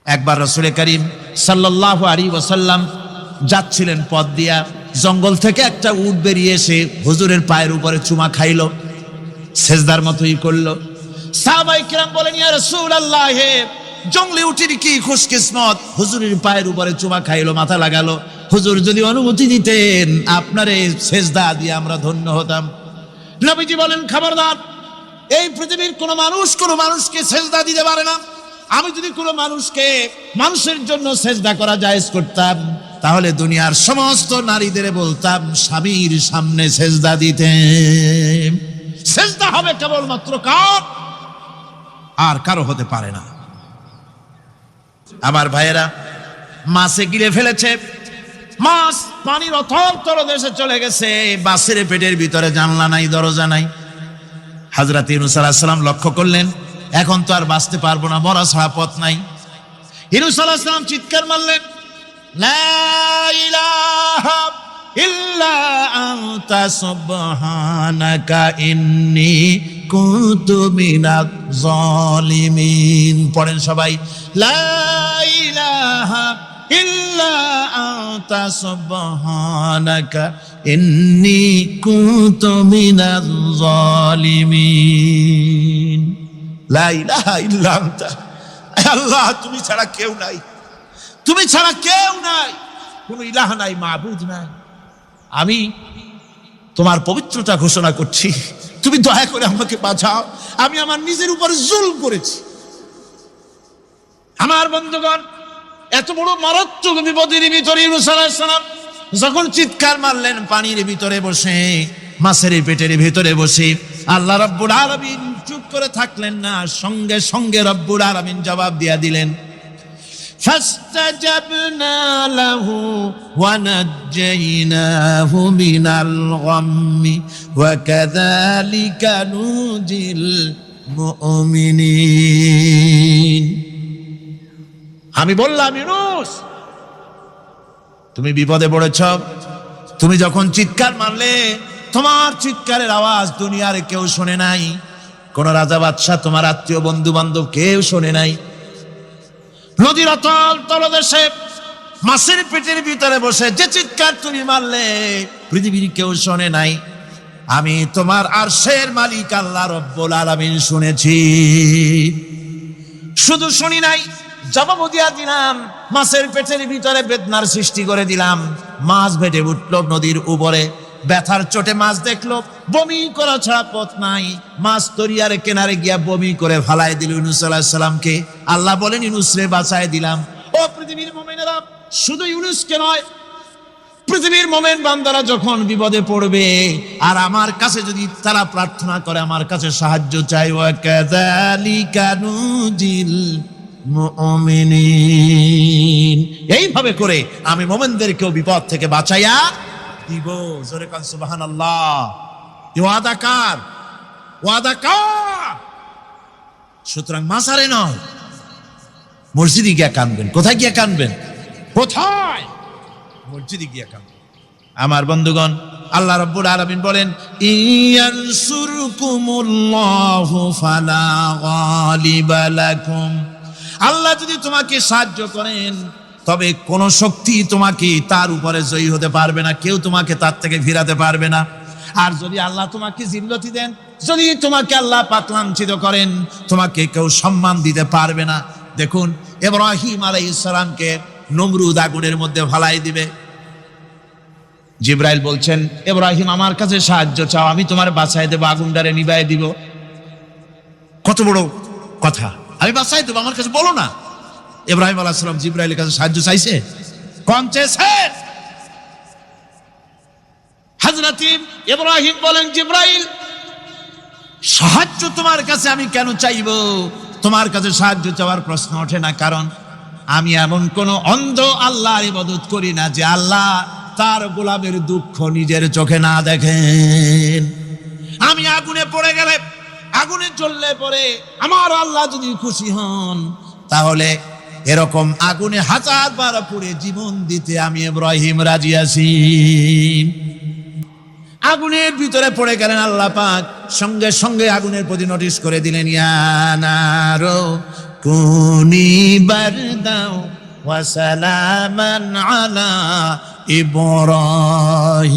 একবার রাসূল করিম সাল্লাল্লাহু আলাইহি ওয়াসাল্লাম যাচ্ছিলেন পথ দিয়া, জঙ্গল থেকে একটা উট বেরিয়ে এসে হুজুরের পায়ের উপরে চুমা খাইলো, সেজদার মতোই করলো। সাহাবায়ে কিরাম বলেন, ইয়া রাসূলুল্লাহ, হে জঙ্গলি উটের কি খুশকিসমত, হুজুরের পায়ের উপরে চুমা খাইলো, মাথা লাগালো। হুজুর যদি অনুমতি দিতেন আপনার এই সেজদা দিয়ে আমরা ধন্য হতাম। নবীজি বলেন, খবরদার, এই পৃথিবীর কোনো মানুষকে সেজদা দিতে পারে না। আমি যদি কোনো মানুষের জন্য সেজদা করা জায়েজ করতাম, তাহলে দুনিয়ার সমস্ত নারীদের বলতাম স্বামীর সামনে সেজদা দিতে। সেজদা হবে কেবলমাত্র কার, আর কারো হতে পারে না। আমার ভাইয়েরা, মাছে গিলে ফেলেছে, মাছ পানির অথল তলদেশে চলে গেছে, মাছের পেটের ভিতরে জানলা নাই, দরজা নাই। হযরত ইউনূস আলাইহিস সালাম লক্ষ্য করলেন, এখন তো আর বাঁচতে পারবো না, মরা ছাড়া পথ নাই। ইউনূস আলাইহিস সালাম চিৎকার মারলেন, লা ইলাহা ইল্লা আনতা সুবহানাকা ইন্নী কুনতু মিনাজ জালিমিন। পড়েন সবাই, লা ইলাহা ইল্লা আনতা সুবহানাকা ইন্নী কুনতু মিনাজ জালিমিন। লা ইলাহা ইল্লা আনতা, আল্লাহ তুমি ছাড়া কেউ নাই, তুমি ছাড়া কেউ নাই, কোন ইলাহ নাই, মাবুদ নাই। আমি তোমার পবিত্রতা ঘোষণা করছি, তুমি দয়া করে আমাকে বাঁচাও, আমি আমার নিজের উপরে জুলম করেছি। আমার বন্ধুগণ, এত বড় মারাত্মক বিপদের ভিতরে ইউনূস আলাইহিস সালাম যখন চিৎকার মারলেন, পানির ভিতরে বসে, মাছের পেটের ভিতরে বসে, আল্লাহ রাব্বুল আলামিন চুপ করে থাকলেন না, সঙ্গে সঙ্গে রব্বুল আলামিন জবাব দিয়া দিলেন, ফাস্তাজাবনা লাহু ওয়া নাজ্জাইনাহু মিনাল গাম্মি ওয়া কাযালিকা নুজিল মুমিনিন। আমি বললাম, ইউনূস তুমি বিপদে পড়েছ, তুমি যখন চিৎকার মারলে, তোমার চিৎকারের আওয়াজ দুনিয়ার কেউ শোনে নাই, কোন রাজা বাদশাহ, তোমার আত্মীয় বন্ধু বান্ধব কেউ শোনে নাই। নদীর অতল তলদেশে মাছের পেটের ভিতরে বসে যে চিৎকার তুমি মারলে, পৃথিবীর কেউ শোনে নাই, আমি তোমার আরশের মালিক আল্লাহ রব্বুল আলামিন শুনেছি। শুধু শুনি নাই, জবাব দিয়া দিলাম, মাছের পেটের ভিতরে বেদনার সৃষ্টি করে দিলাম। মাছ ভেটে উঠলো নদীর উপরে, ব্যথার চোটে মাছ দেখলো, বমি করা ছাড়া পথ নাই। মাছ তরিয়ার কিনারে গিয়া বমি করে ফালাই দিল ইউনূস আলাইহিস সালামকে। আল্লাহ বলেন, ইউনূস রে বাঁচায় দিলাম। ও পৃথিবীর মুমিনেরা, শুধু ইউনূসকে নয়, পৃথিবীর মুমিন বান্দারা যখন বিপদে পড়বে আর আমার কাছে যদি তারা প্রার্থনা করে, আমার কাছে সাহায্য চাই, ওয়া কাযালিকা নুজিল মুমিনিন, এইভাবে করে আমি মুমিনদেরকেও বিপদ থেকে বাঁচাইয়া দিব। জোরে কান সুবহানাল্লাহ। ওয়াদা কার? ওয়াদা কার? সুতরাং মাজারে নয়, মসজিদে গিয়া কাঁদবেন। কোথায় গিয়া কাঁদবেন? কোথায়? মসজিদে গিয়া কাঁদবেন। আমার বন্ধুগণ, আল্লাহ রাব্বুল আলামিন বলেন, ইয়ানসুরকুমুল্লাহু ফালা গালিবা লাকুম। আল্লাহ যদি তোমাকে সাহায্য করেন, তবে কোন শক্তি তোমাকে তার উপরে জয়ী হতে পারবে না, কেউ তোমাকে তার থেকে ফিরাতে পারবে না। আর যদি আল্লাহ তোমাকে জিল্লতি দেন, যদি তোমাকে আল্লাহ পাক লাঞ্ছিত করেন, তোমাকে কেউ সম্মান দিতে পারবে না। দেখুন, ইব্রাহিম আলাইহিস সালামকে নমরুদ আগুনের মধ্যে ফালাই দিবে। জিবরাইল বলছেন, ইব্রাহিম আমার কাছে সাহায্য চাও, আমি তোমার বাঁচাই দেব, আগুনটারে নিভাই দিব। কত বড় কথা, আমি বাঁচাই দেব, আমার কাছে বলো না। ইব্রাহিম আলাইহিস সালাম জিবরাইলের কাছে সাহায্য চাইছে, কোন চেয়েছে? হযরত ইব্রাহিম বলেন, জিবরাইল, সাহায্য তোমার কাছে আমি কেন চাইবো? তোমার কাছে সাহায্য চাওয়ার প্রশ্ন ওঠে না, কারণ আমি এমন কোন অন্ধ আল্লাহর ইবাদত করি না যে আল্লাহ তার গোলামের দুঃখ নিজের চোখে না দেখেন। আমি আগুনে পড়ে গেলে, আগুনে জ্বললে পরে আমার আল্লাহ যদি খুশি হন, তাহলে এরকম আগুনে 1000 বার পুড়ে জীবন দিতে আমি ইব্রাহিম রাজি আছি। আগুনের ভিতরে পড়ে গেলেন, আল্লাহ পাক সঙ্গে সঙ্গে আগুনের প্রতি নোটিশ করে দিলেন, ইয়া নারু কুনি বারদাও ওয়া সালামান আলা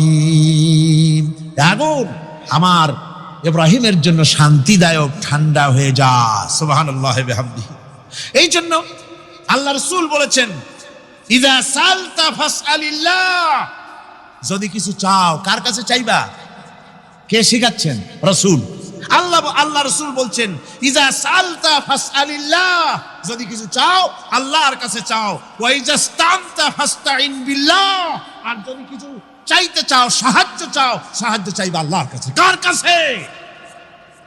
ইব্রাহিম। আগুন আমার ইব্রাহিমের জন্য শান্তিদায়ক, ঠান্ডা হয়ে যা। সুবহানাল্লাহি ওয়া বিহামদিহি। এই জন্য আল্লাহ রাসূল বলেছেন, ইযা সালতা ফাসআলিল্লাহ, যদি কিছু চাও কার কাছে চাইবা? কে শিখাচ্ছেন? রাসূল। আল্লাহ রাসূল বলছেন, ইযা সালতা ফাসআলিল্লাহ, যদি কিছু চাও আল্লাহর কাছে চাও। ওয়া ইযা স্তানতা ফাস্তাইন বিল্লাহ, আর যদি কিছু চাইতে চাও, সাহায্য চাও, সাহায্য চাইবা আল্লাহর কাছে। কার কাছে?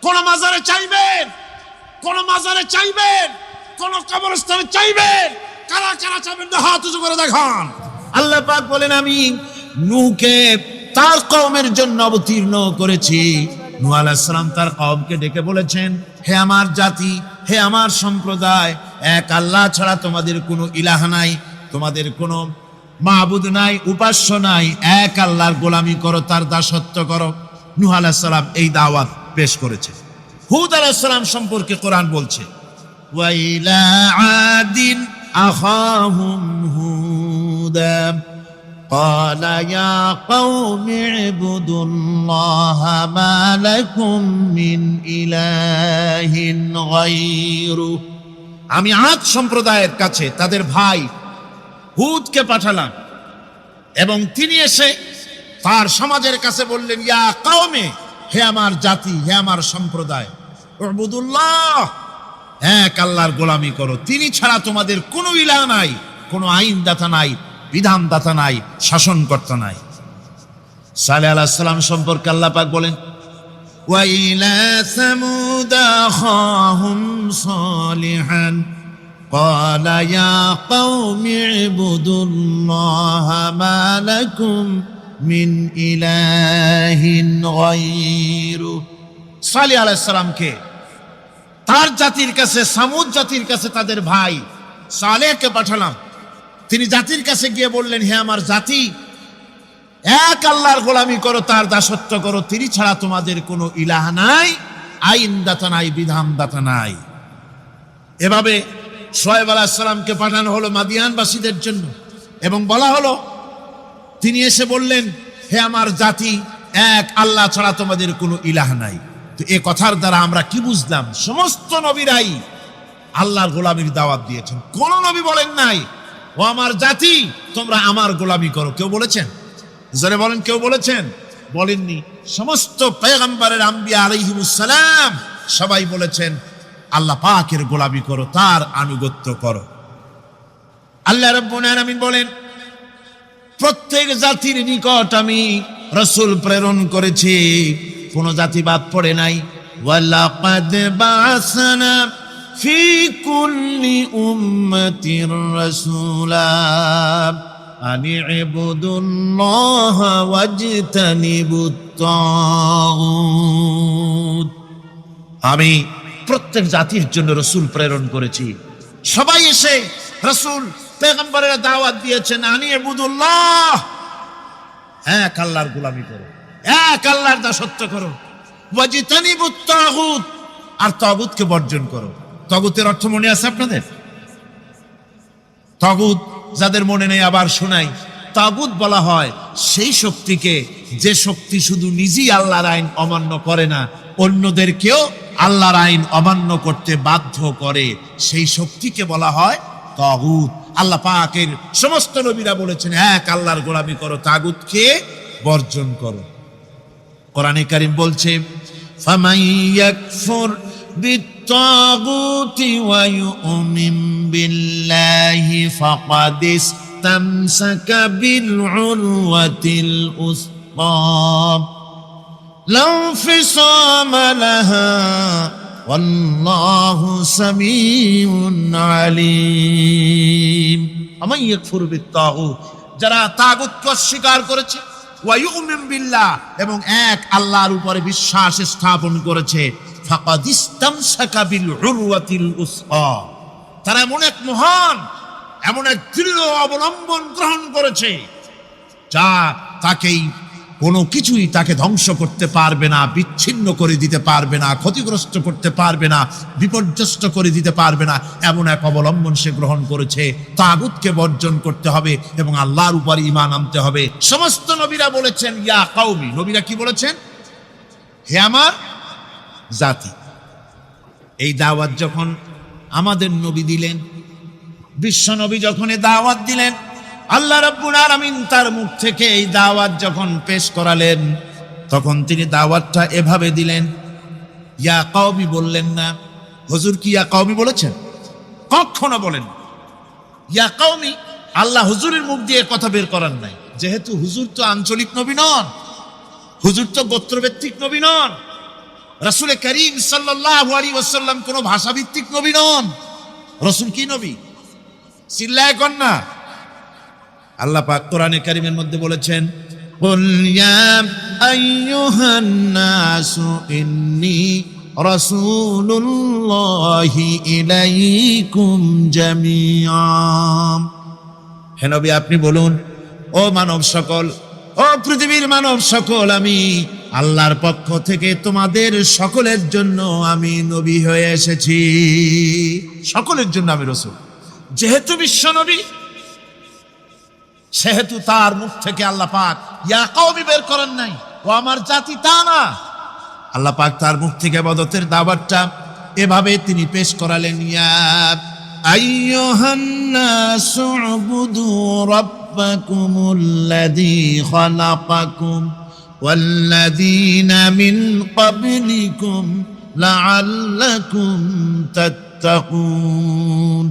কোন মাজারে চাইবেন? কোন মাজারে চাইবেন? কোন কবরস্থানে চাইবেন? কারা কারা চাইবেন? হাত উঁচু করে দেখান। আল্লাহ পাক বলেন, আমি নূহকে তার কওমের জন্য অবতীর্ণ করেছি। নূহ আলাইহিস সালাম তার কওমকে ডেকে বলেছেন, হে আমার জাতি, হে আমার সম্প্রদায়, এক আল্লাহ ছাড়া তোমাদের কোনো ইলাহ নাই, তোমাদের কোনো মাবুদ নাই, উপাস্য নাই, এক আল্লাহর গোলামি করো, তার দাসত্ব করো। নূহ আলাইহিস সালাম এই দাওয়াত পেশ করেছে। হুদ আলাইহিস সালাম সম্পর্কে কোরআন বলছে, ওয়া ইলা আদিন আখাহুম হুদা قال يا قوم اعبدوا الله ما لكم من إله غيره। আমি আদ সম্প্রদায়ের কাছে তাদের ভাই হুদকে পাঠালাম, এবং তিনি এসে তার সমাজের কাছে বললেন, ইয়া কওমে, হে আমার জাতি, হে আমার সম্প্রদায়, উবুদুল্লাহ, এক আল্লাহর গোলামি করো, তিনি ছাড়া তোমাদের কোনো ইলাহ নাই, কোনো আইনদাতা নাই, বিধানদাতা নাই, শাসনকর্তা নাই। সালেহ আলাইহিস সালাম সম্পর্কে আল্লাহ পাক বলেন, ওয়া ইলা সামুদ আখাহুম সালিহান قال يا قوم اعبدوا الله ما لكم من إله غيره। সালেহ আলাইহিস সালামকে তার জাতির কাছে, সামুদ জাতির কাছে তাদের ভাই সালেহকে পাঠালাম। তিনি জাতির কাছে গিয়ে বললেন, হে আমার জাতি, এক আল্লাহর গোলামি করো, তার দাসত্ব করো, তিনি ছাড়া তোমাদের কোনো ইলাহ নাই, আইনদাতা নাই, বিধানদাতা নাই। এভাবে শুআয়ব আলাইহিস সালামকে পাঠানো হলো মাদিয়ানবাসীদের জন্য, এবং বলা হলো, তিনি এসে বললেন, হে আমার জাতি, এক আল্লাহ ছাড়া তোমাদের কোনো ইলাহ নাই। তো এ কথার দ্বারা আমরা কি বুঝলাম? সমস্ত নবীরাই আল্লাহর গোলামির দাওয়াত দিয়েছেন। কোন নবী বলেন নাই, ও আমার জাতি, তোমরা আমার গোলামি করো। কেউ বলেছেন? জোরে বলেন, কেউ বলেছেন? বলেননি। সমস্ত পয়গম্বরের, আম্বিয়া আলাইহিমুস সালাম, সবাই বলেছেন আল্লাহ পাকের গোলামি করো, তার আনুগত্য করো। আল্লাহ রাব্বুল আলামিন বলেন, প্রত্যেক জাতির নিকট আমি রাসূল প্রেরণ করেছি, কোন জাতি বাদ পড়ে নাই। ওয়ালাকাদ বা'সনা ফি কুল্লি উম্মাতির রাসূলা আন ইবুদুল্লাহা ওয়াজতানিবুত তাগুত। আমি প্রত্যেক জাতির জন্য রাসূল প্রেরণ করেছি। সবাই এসে রাসূল পয়গম্বরের দাওয়াত দিয়েছেন, আন ইবুদুল্লাহ, এক আল্লাহর গোলামি করো, এক আল্লাহর দাসত্ব করো, ওয়াজতানিবুত তাগুত, আর তাগুতকে বর্জন করো। তাগুতের অর্থ মনে আছে আপনাদের? তাগুত যাদের মনে নেই আবার শোনাই। তাগুত বলা হয় সেই শক্তিকে, যে শক্তি শুধু নিজেই আল্লাহর আইন অমান্য করে না, অন্যদেরকেও আল্লাহর আইন অমান্য করতে বাধ্য করে, সেই শক্তিকে বলা হয় তাগুত। আল্লাহ পাকের সমস্ত নবীরা বলেছেন, এক আল্লাহর গোলামি করো, তাগুতকে বর্জন করো। কোরআনে কারীম বলছে, ফামান ইয়াকফুর বিত্তাগুতি ওয়া ইউমিন বিল্লাহি ফাকাদ ইসতামসাকা বিল উরওয়াতিল উসকা লা ইনফিসামা লাহা ওয়াল্লাহু সামিউন আলিম। ফামান ইয়াকফুর বিত্তাগুত, যারা তাগুতকে অস্বীকার করেছে, ওয়া ইউমিন বিল্লাহ, এবং এক আল্লাহর উপরে বিশ্বাস স্থাপন করেছে, ফাকাদ ইসতামসাকা বিল উরওয়াতিল উসকা, তারা এমন এক মহান, এমন এক দৃঢ় অবলম্বন গ্রহণ করেছে, যা তাকেই কোনো কিছুই তাকে ধ্বংস করতে পারবে না, বিচ্ছিন্ন করে দিতে পারবে না, ক্ষতিগ্রস্ত করতে পারবে না, বিপর্যস্ত করে দিতে পারবে না, এমন এক অবলম্বন সে গ্রহণ করেছে। তাগুতকে বর্জন করতে হবে এবং আল্লাহর উপর ঈমান আনতে হবে। সমস্ত নবীরা বলেছেন ইয়া কওমি, নবীরা কি বলেছেন? হে আমার জাতি। এই দাওয়াত যখন আমাদের নবী দিলেন, বিশ্ব নবী যখন এই দাওয়াত দিলেন, আল্লাহ রাব্বুল আলামিন তার মুখ থেকে এই দাওয়াত যখন পেশ করালেন, তখন তিনি দাওয়াতটা এভাবে দিলেন, ইয়া কওমি বললেন না। হুজুর কি ইয়া কওমি বলেছেন? কখনো বলেন ইয়া কওমি। আল্লাহ হুজুরের মুখ দিয়ে কথা বের করার নাই, যেহেতু হুজুর তো আঞ্চলিক নবী নন, হুজুর তো গোত্রভিত্তিক নবী নন, রাসূল করিম সাল্লাল্লাহু আলাইহি ওয়াসাল্লাম কোন ভাষাভিত্তিক নবী নন। রাসূল কি নবী? চিল্লায় কোন না। আল্লাহ পাক কোরআনে কারীমের মধ্যে বলেছেন, কুল ইয়া আইয়ুহান নাসু ইন্নী রাসূলুল্লাহি ইলাইকুম জামিআ। হে নবী আপনি বলুন, ও মানব সকল, ও পৃথিবীর মানব সকল, আমি আল্লাহর পক্ষ থেকে তোমাদের সকলের জন্য আমি নবী হয়ে এসেছি। সকলের জন্য আমি রাসূল। যেহেতু বিশ্ব নবী, সেহেতু তার মুখ থেকে আল্লাহ পাক ইয়া কওমি বের করেন নাই, ও আমার জাতি, তা না। আল্লাহ পাক তার মুখ থেকে ইবাদতের দাওয়াতটা এভাবে তিনি পেশ করালেন, ইয়া আইয়ুহান নাসু উবুদু রাব্বাকুমুল্লাযী খালাকাকুম ওয়াল্লাযীনা মিন ক্বাবলিকুম লাআল্লাকুম তাত্তাকুন।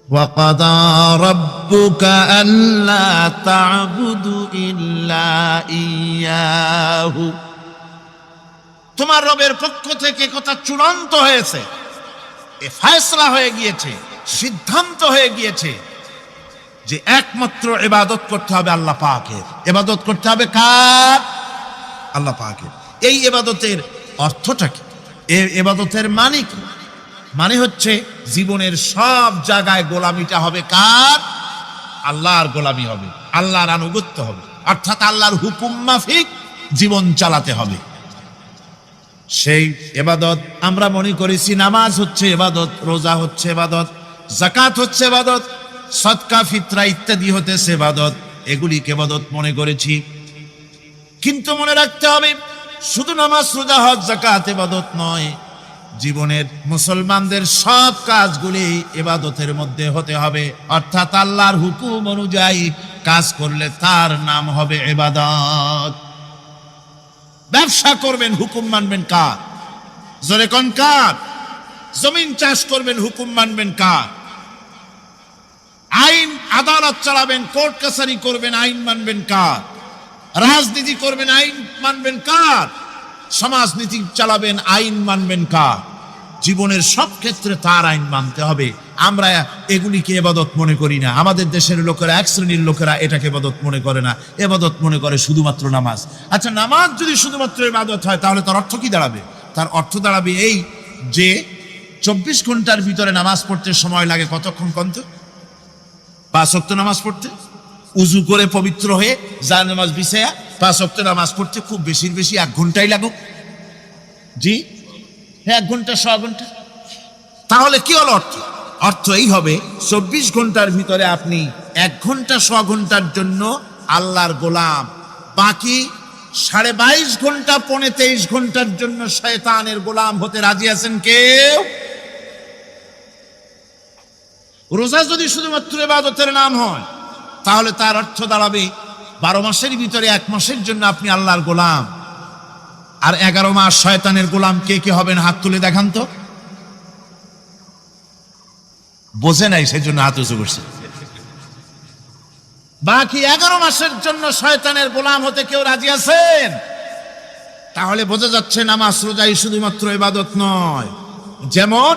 وَقَضَى رَبُّكَ أَلَّا تَعْبُدُوا إِلَّا إِيَّاهُ। তোমার রবের পক্ষ থেকে কথা চূড়ান্ত হয়েছে, এ ফয়সালা হয়ে গিয়েছে, সিদ্ধান্ত হয়ে গিয়েছে যে একমাত্র ইবাদত করতে হবে আল্লাহ পাকের। ইবাদত করতে হবে কার? আল্লাহ পাকের। এই ইবাদতের অর্থটা কি? এই ইবাদতের মানে কি? মানে হচ্ছে জীবনের সব জায়গায় গোলামিটা হবে কার? আল্লাহর গোলামি হবে, আল্লাহর আনুগত্য হবে, অর্থাৎ আল্লাহর হুকুম মাফিক জীবন চালাতে হবে। সেই ইবাদত আমরা মনে করেছি নামাজ হচ্ছে ইবাদত, রোজা হচ্ছে ইবাদত, যাকাত হচ্ছে ইবাদত, সদকা ফিতরা ইত্যাদি হতেছে ইবাদত, এগুলিকে ইবাদত মনে করেছি। কিন্তু মনে রাখতে হবে শুধু নামাজ, রোজা, হজ, যাকাত ইবাদত নয়। জীবনের মুসলমানদের সব কাজগুলি ইবাদতের মধ্যে হতে হবে, অর্থাৎ আল্লাহর হুকুম অনুযায়ী কাজ করলে তার নাম হবে ইবাদত। ব্যবসা করবেন, হুকুম মানবেন কার? জোরে কোন কার? জমিন চাষ করবেন, হুকুম মানবেন কার? আইন আদালত চালাবেন, কোর্ট কাছারি করবেন, আইন মানবেন কার? রাজনীতি করবেন, আইন মানবেন কার? সমাজনীতি চালাবেন, আইন মানবেন কার? জীবনের সব ক্ষেত্রে তার আইন মানতে হবে। আমরা এগুলিকে ইবাদত মনে করি না। আমাদের দেশের লোকেরা, এক শ্রেণীর লোকেরা এটাকে ইবাদত মনে করে না, ইবাদত মনে করে শুধুমাত্র নামাজ। আচ্ছা, নামাজ যদি শুধুমাত্র ইবাদত হয় তাহলে তার অর্থ কি দাঁড়াবে? তার অর্থ দাঁড়াবে এই যে 24 ঘন্টার ভিতরে নামাজ পড়তে সময় লাগে কতক্ষণ? কত? 5 ওয়াক্ত নামাজ পড়তে, উজু করে পবিত্র হয়ে জায় নামাজ বিছায়া 5 ওয়াক্ত নামাজ পড়তে খুব বেশির বেশি 1 ঘন্টাই লাগুক। জি হ্যাঁ, 1 ঘন্টা, 100 ঘন্টা। তাহলে কি হলো অর্থ? অর্থ এই হবে 24 ঘন্টার ভিতরে আপনি 1 ঘন্টা 100 ঘন্টার জন্য আল্লাহর গোলাম, বাকি 22.5 ঘন্টা 23 ঘন্টার জন্য শয়তানের গোলাম হতে রাজি আছেন কেউ? রোজা যদি শুধুমাত্র ইবাদতের নাম হয় তাহলে তার অর্থ দাঁড়াবে 12 মাসের ভিতরে 1 মাসের জন্য আপনি আল্লাহর গোলাম, আর 11 মাস শয়তানের গোলাম। কে কে হবেন হাত তুলে দেখান তো। বোঝে নাই সেই জন্য হাত উঁচু করছে। বাকি 11 মাসের জন্য শয়তানের গোলাম হতে কেউ রাজি আছেন? তাহলে বোঝা যাচ্ছে নামাজ রোজাই শুধুমাত্র ইবাদত নয়। যেমন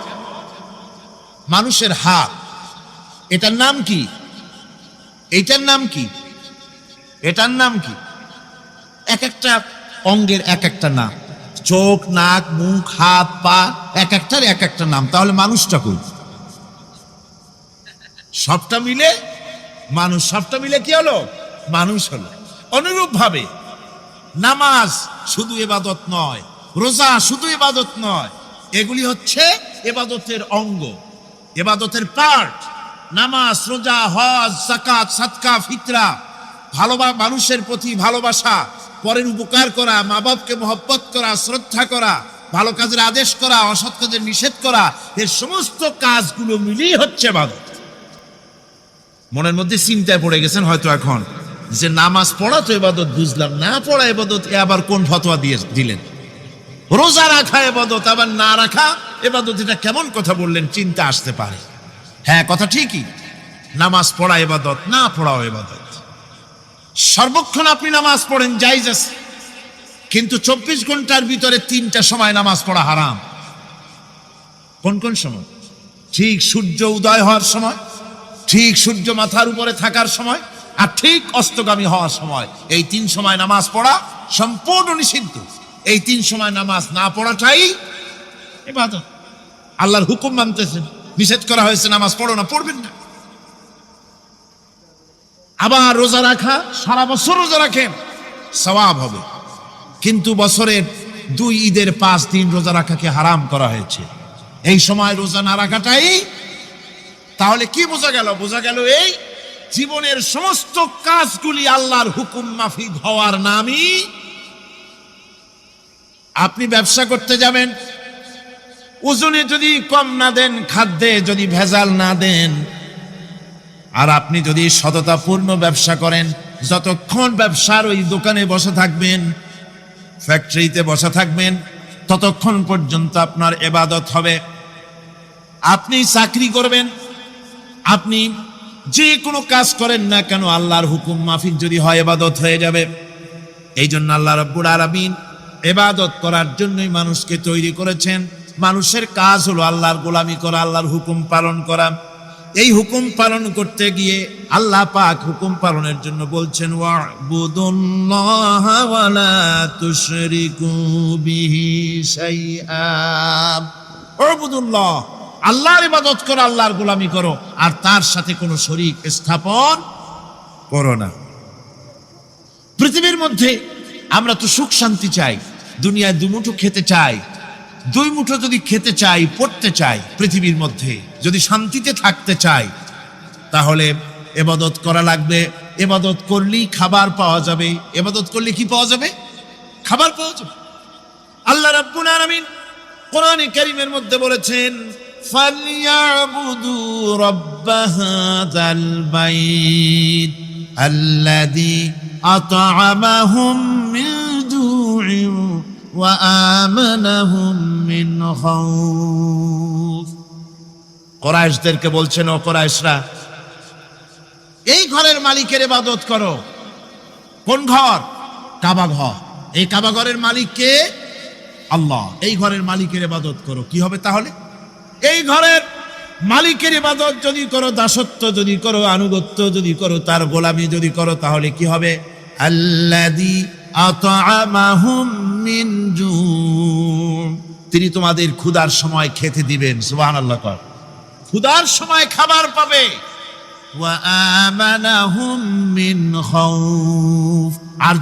মানুষের হাত, এটার নাম কি? এটার নাম কি? এটার নাম কি? এক একটা অঙ্গের এক একটা নাম। চোখ, নাক, মুখ, হাত, পা, এক একটার এক একটা নাম। তাহলে মানুষটা কই? সবটা মিলে মানুষ। সবটা মিলে কি হলো? মানুষ হলো। অনুরূপ ভাবে নামাজ শুধু ইবাদত নয়, রোজা শুধু ইবাদত নয়, এগুলি হচ্ছে ইবাদতের অঙ্গ, ইবাদতের পার্ট। নামাজ, রোজা, হজ, যাকাত, সাদকা, ফিতরা, মানুষের প্রতি ভালোবাসা, পরের উপকার করা, মা বাপকে মহব্বত করা, শ্রদ্ধা করা, ভালো কাজের আদেশ করা, অসৎ কাজের নিষেধ করা, এর সমস্ত কাজগুলো মিলিয়ে হচ্ছে ইবাদত। মনের মধ্যে চিন্তায় পড়ে গেছেন হয়তো এখন যে নামাজ পড়া তো ইবাদত বুঝলাম, না পড়া ইবাদত, এ আবার কোন ফতোয়া দিলেন? রোজা রাখা ইবাদত, আবার না রাখা ইবাদত, এটা কেমন কথা বললেন? চিন্তা আসতে পারে। হ্যাঁ, কথা ঠিকই, নামাজ পড়া ইবাদত, না পড়াও ইবাদত। সর্বক্ষণ আপনি নামাজ পড়েন, জায়েজ আছে, কিন্তু 24 ঘন্টার ভিতরে 3টা সময় নামাজ পড়া হারাম। কোন কোন সময়? ঠিক সূর্য উদয় হওয়ার সময়, ঠিক সূর্য মাথার উপরে থাকার সময়, আর ঠিক অস্তগামী হওয়ার সময়। এই 3 সময় নামাজ পড়া সম্পূর্ণ নিষিদ্ধ। এই 3 সময় নামাজ না পড়াটাই ইবাদত। আল্লাহর হুকুম মানতেছেন, নিষেধ করা হয়েছে নামাজ পড়ো না, পড়বেন না। আবার রোজা রাখা, সারা বছর রোজা রাখেন, সওয়াব হবে, কিন্তু বছরের 2 ঈদের 5 দিন রোজা রাখাকে হারাম করা হয়েছে। এই সময় রোজা না রাখাটাই, তাহলে কি বোঝা গেল? বোঝা গেল এই জীবনের সমস্ত কাজগুলি আল্লাহর হুকুম মাফিক হওয়ার নামই। আপনি ব্যবসা করতে যাবেন, ওজনে যদি কম না দেন, খাদ্যে যদি ভেজাল না দেন, আর আপনি যদি সততাপূর্ণ ব্যবসা করেন, যতক্ষণ ব্যবসার ওই দোকানে বসে থাকবেন, ফ্যাক্টরিতে বসে থাকবেন, ততক্ষণ পর্যন্ত আপনার ইবাদত হবে। আপনি চাকরি করবেন, আপনি যে কোনো কাজ করেন না কেন, আল্লাহর হুকুম মাফিক যদি হয়, ইবাদত হয়ে যাবে। এই জন্য আল্লাহ রাব্বুল আলামিন ইবাদত করার জন্যই মানুষকে তৈরি করেছেন। মানুষের কাজ হলো আল্লাহর গোলামি করা, আল্লাহর হুকুম পালন করা। এই হুকুম পালন করতে গিয়ে আল্লাহ পাক হুকুম পালনের জন্য বলছেন, ওয়া'বুদুল্লাহা ওয়া লা তুশরিকু বিহি শাইআ। ওয়া'বুদুল্লাহ, আল্লাহর ইবাদত করো, আল্লাহর গোলামি করো, আর তার সাথে কোনো শরীক স্থাপন করো না। পৃথিবীর মধ্যে আমরা তো সুখ শান্তি চাই, দুনিয়ায় দুমুঠো খেতে চাই। 2 মুঠো যদি খেতে চাই, পড়তে চাই, পৃথিবীর মধ্যে যদি শান্তিতে থাকতে চাই, তাহলে ইবাদত করা লাগবে। ইবাদত করলেই খাবার পাওয়া যাবে। ইবাদত করলে কি পাওয়া যাবে? খাবার পাওয়া যাবে। আল্লাহ রাব্বুল আলামিন কোরআনে কারীমের মধ্যে বলেছেন, ফালইয়াবুদু রাব্ব হাযাল বাইত আল্লাযী আত'আমাহুম মিন জু'ইন ওয়া আমানাহুম মিন খাউফ। কুরাইশদেরকে বলছেন, ও কুরাইশরা, এই ঘরের মালিকের ইবাদত করো। কোন ঘর? কাবা ঘর। এই কাবা ঘরের মালিক কে? আল্লাহ। এই ঘরের মালিকের ইবাদত করো। কি হবে তাহলে? এই ঘরের মালিকের ইবাদত যদি করো, দাসত্ব যদি করো, আনুগত্য যদি করো, তার গোলামি যদি করো, তাহলে কি হবে? আল্লাযী আত'আমাহুম মিন জু', তিনি তোমাদের ক্ষুধার সময় খেতে দিবেন। সুবহানাল্লাহ। ক্ষুধার সময় খাবার পাবে। ওয়া আমানাহুম মিন খাউফ, আর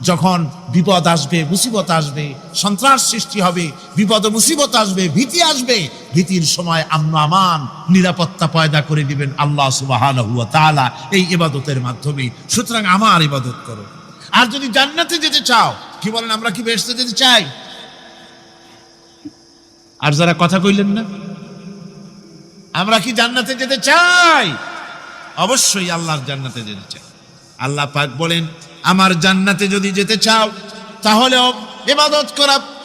যখন বিপদ আসবে, মুসিবত আসবে, সন্ত্রাস সৃষ্টি হবে, বিপদ মুসিবত আসবে, ভীতি আসবে, ভীতির সময় আমন আমান, নিরাপত্তা পয়দা করে দিবেন আল্লাহ সুবহানাহু ওয়া তাআলা এই ইবাদতের মাধ্যমে। সুতরাং আমার ইবাদত করো। আর যদি জান্নাতে যেতে চাও, কি বলেন, আমরা কি বেহেশতে যেতে চাই? আর যারা কথা কইলেন না, আমরা কি জান্নাতে যেতে চাই? অবশ্যই আল্লাহর জান্নাতে যেতে চাই। আল্লাহ পাক বলেন, আমার জান্নাতে যদি যেতে চাও, তাহলে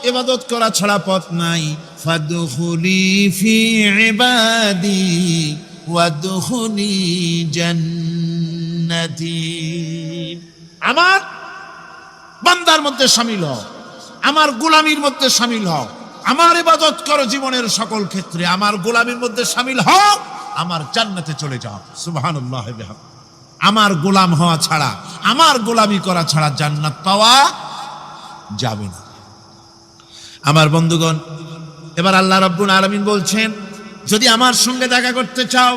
ইবাদত করা ছাড়া পথ নাই। ফাদখুলি ফি ইবাদি ওয়াদখুলি জান্নাতি, আমার বান্দার মধ্যে শামিল হও, আমার গোলামির মধ্যে শামিল হও, আমার ইবাদত করো জীবনের সকল ক্ষেত্রে, আমার গোলামির মধ্যে শামিল হও, আমার জান্নাতে চলে যাও। সুবহানাল্লাহ। আমার গোলাম হওয়া ছাড়া, আমার গোলামি করা ছাড়া জান্নাত পাওয়া যাবে না। আমার বন্ধুগণ, এবার আল্লাহ রাব্বুল আলামিন বলছেন, যদি আমার সঙ্গে দেখা করতে চাও,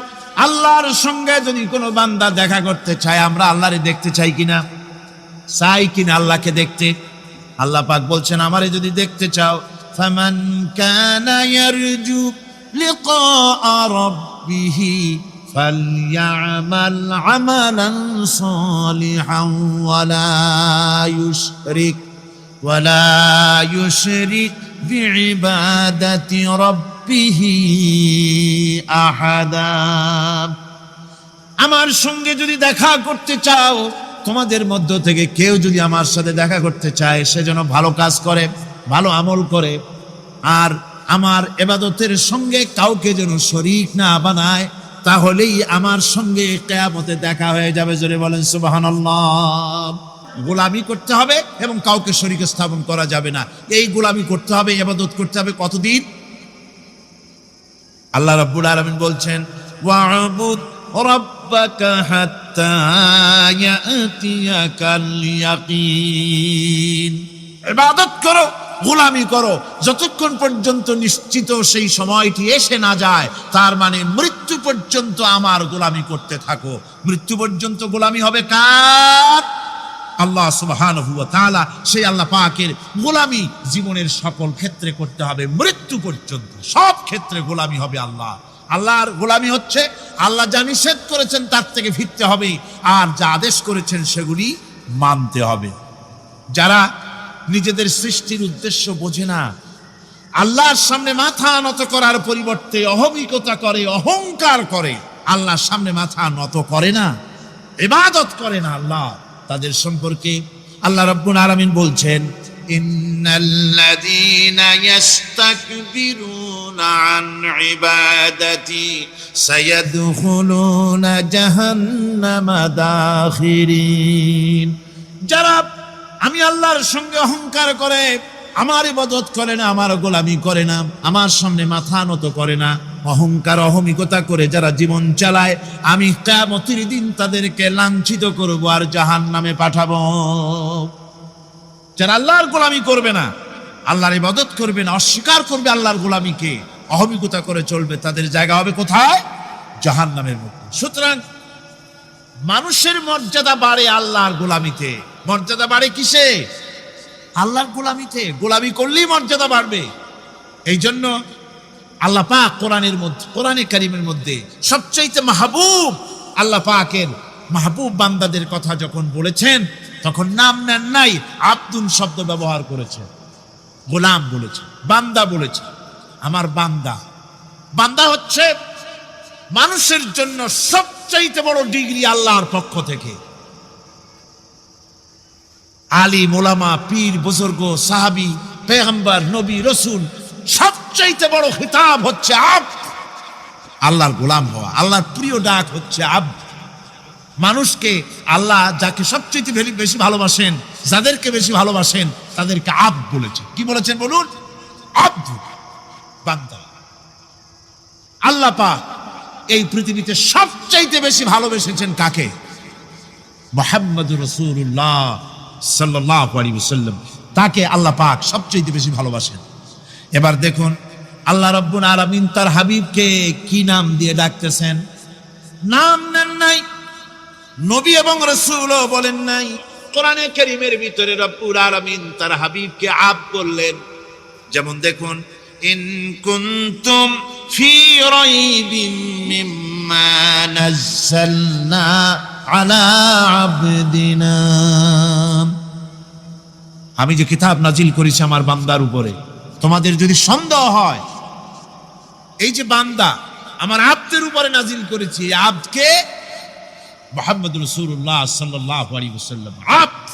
আল্লাহর সঙ্গে যদি কোনো বান্দা দেখা করতে চায়, আমরা আল্লাহরে দেখতে চাই কিনা? চাই কিনা আল্লাহকে দেখতে? আল্লাহ পাক বলছেন, আমারে যদি দেখতে চাও, ফামান কানা ইয়ারজু লিকা রাব্বিহি ফালইআমাল আমালান সালিহান ওয়ালা ইউশরিক বিইবাদাতি রাব্বিহি আহাদা। আমার সঙ্গে যদি দেখা করতে চাও, তোমাদের মধ্য থেকে কেউ যদি আমার সাথে দেখা করতে চায়, সে যেন ভালো কাজ করে, ভালো আমল করে, আর আমার ইবাদতের সঙ্গে কাউকে যেন শরীক না বানায়, তাহলেই আমার সঙ্গে কিয়ামতে দেখা হয়ে যাবে। জোরে বলেন সুবহানাল্লাহ। গোলামি করতে হবে এবং কাউকে শরীক স্থাপন করা যাবে না। এই গোলামি করতে হবে, ইবাদত করতে হবে কতদিন? আল্লাহ রাব্বুল আলামিন বলছেন, ওয়া'বুদ রাব্বাকা হাত্তা ইয়াতিয়াকাল ইয়াকিন। ইবাদত করো, গোলামি করো, যতক্ষণ পর্যন্ত নিশ্চিত সেই সময়টি এসে না যায়, তার মানে মৃত্যু পর্যন্ত আমার গোলামি করতে থাকো। মৃত্যু পর্যন্ত গোলামি হবে কার? আল্লাহ সুবহানাহু ওয়া তাআলা। সেই আল্লাহ পাকের গোলামি জীবনের সকল ক্ষেত্রে করতে হবে, মৃত্যু পর্যন্ত সব ক্ষেত্রে গোলামি হবে আল্লাহ। আল্লাহর গোলামি হচ্ছে আল্লাহ যা নিষেধ করেছেন তার থেকে ফিরতে হবে, আর যা আদেশ করেছেন সেগুলি মানতে হবে। যারা নিজেদের সৃষ্টির উদ্দেশ্য বোঝে না, আল্লাহর সামনে মাথা নত করার পরিবর্তে অহমিকতা করে, অহংকার করে, আল্লাহর সামনে মাথা নত করে না, ইবাদত করে না আল্লাহ, তাদের সম্পর্কে আল্লাহ রাব্বুল আলামিন বলছেন, ইন্নাল্লাযীনা ইস্তাকবিরুনা আন ইবাদাতি সায়াদখুলুনা জাহান্নামা দাখিরিন। যারা আমি আল্লাহর সঙ্গে অহংকার করে, আমার ইবাদত করে না, আমার গোলামি করে না, আমার সামনে মাথা নত করে না, অহংকার অহমিকতা করে যারা জীবন চালায়, আমি কিয়ামতের দিন তাদেরকে লাঞ্ছিত করব আর জাহান্নামে পাঠাবো। যারা আল্লাহর গোলামি করবে না, আল্লাহর ইবাদত করবে না, অস্বীকার করবে আল্লাহর গোলামিকে, অহমিকতা করে চলবে, তাদের জায়গা হবে কোথায়? জাহান্নামের মধ্যে। সুতরাং মানুষের মর্যাদা বাড়ে আল্লাহর গোলামিতে। মর্যাদা বাড়ে কিসে? আল্লাহর গোলামিতে। গোলামি করলেই মর্যাদা বাড়বে। এই জন্য আল্লাহ পাক কোরআনের মধ্যে, কোরআনে কারীমের মধ্যে সবচাইতে মাহবুব, আল্লাহ পাকের মাহবুব বান্দাদের কথা যখন বলেছেন, তখন নাম নেন নাই, আব্দুন শব্দ ব্যবহার করেছেন, গোলাম বলেছে, বান্দা বলেছে। আমার বান্দা। বান্দা হচ্ছে মানুষের জন্য সবচাইতে বড় ডিগ্রি আল্লাহর পক্ষ থেকে। আলিম, ওলামা, পীর, বুজুর্গ, সাহাবী, পেগম্বর, নবী, রসুল, সবচাইতে বড় খিতাব হচ্ছে আব্দ। আল্লাহর গোলাম হওয়া, আল্লাহর প্রিয় ডাক হচ্ছে আব্দ। মানুষকে আল্লাহ যাকে সবচেয়ে বেশি ভালোবাসেন, যাদেরকে বেশি ভালোবাসেন, তাদেরকে আব্দ বলেছেন। কি বলেছেন বলুন? আব্দ, বান্দা। আল্লাহ পাক এই পৃথিবীতে সবচাইতে বেশি ভালোবেসেছেন কাকে? মুহাম্মদুর রাসূলুল্লাহ সাল্লাল্লাহু আলাইহি ওয়াসাল্লাম। তাকে আল্লাহ পাক সবচাইতে বেশি ভালোবাসেন। এবার দেখুন আল্লাহ রাব্বুল আলামিন তার হাবিবকে কি নাম দিয়ে ডাকতেছেন? নাম নেন নাই, নবী এবং রাসূলও বলেন নাই। কোরআনে কারীমের ভিতরে রব্বুল আলামিন তার হাবিবকে আব্দ বললেন। যেমন দেখুন, ইন কুনতুম ফি রাইবিম মিম্মা নাযালনা আলা আবদিনা। আমি যে কিতাব নাজিল করেছি আমার বান্দার উপরে, তোমাদের যদি সন্দেহ হয়, এই যে বান্দা আমার আব্দের উপরে নাজিল করেছি, আব্দকে মুহাম্মদ রাসূলুল্লাহ সাল্লাল্লাহু আলাইহি ওয়াসাল্লাম আব্দ,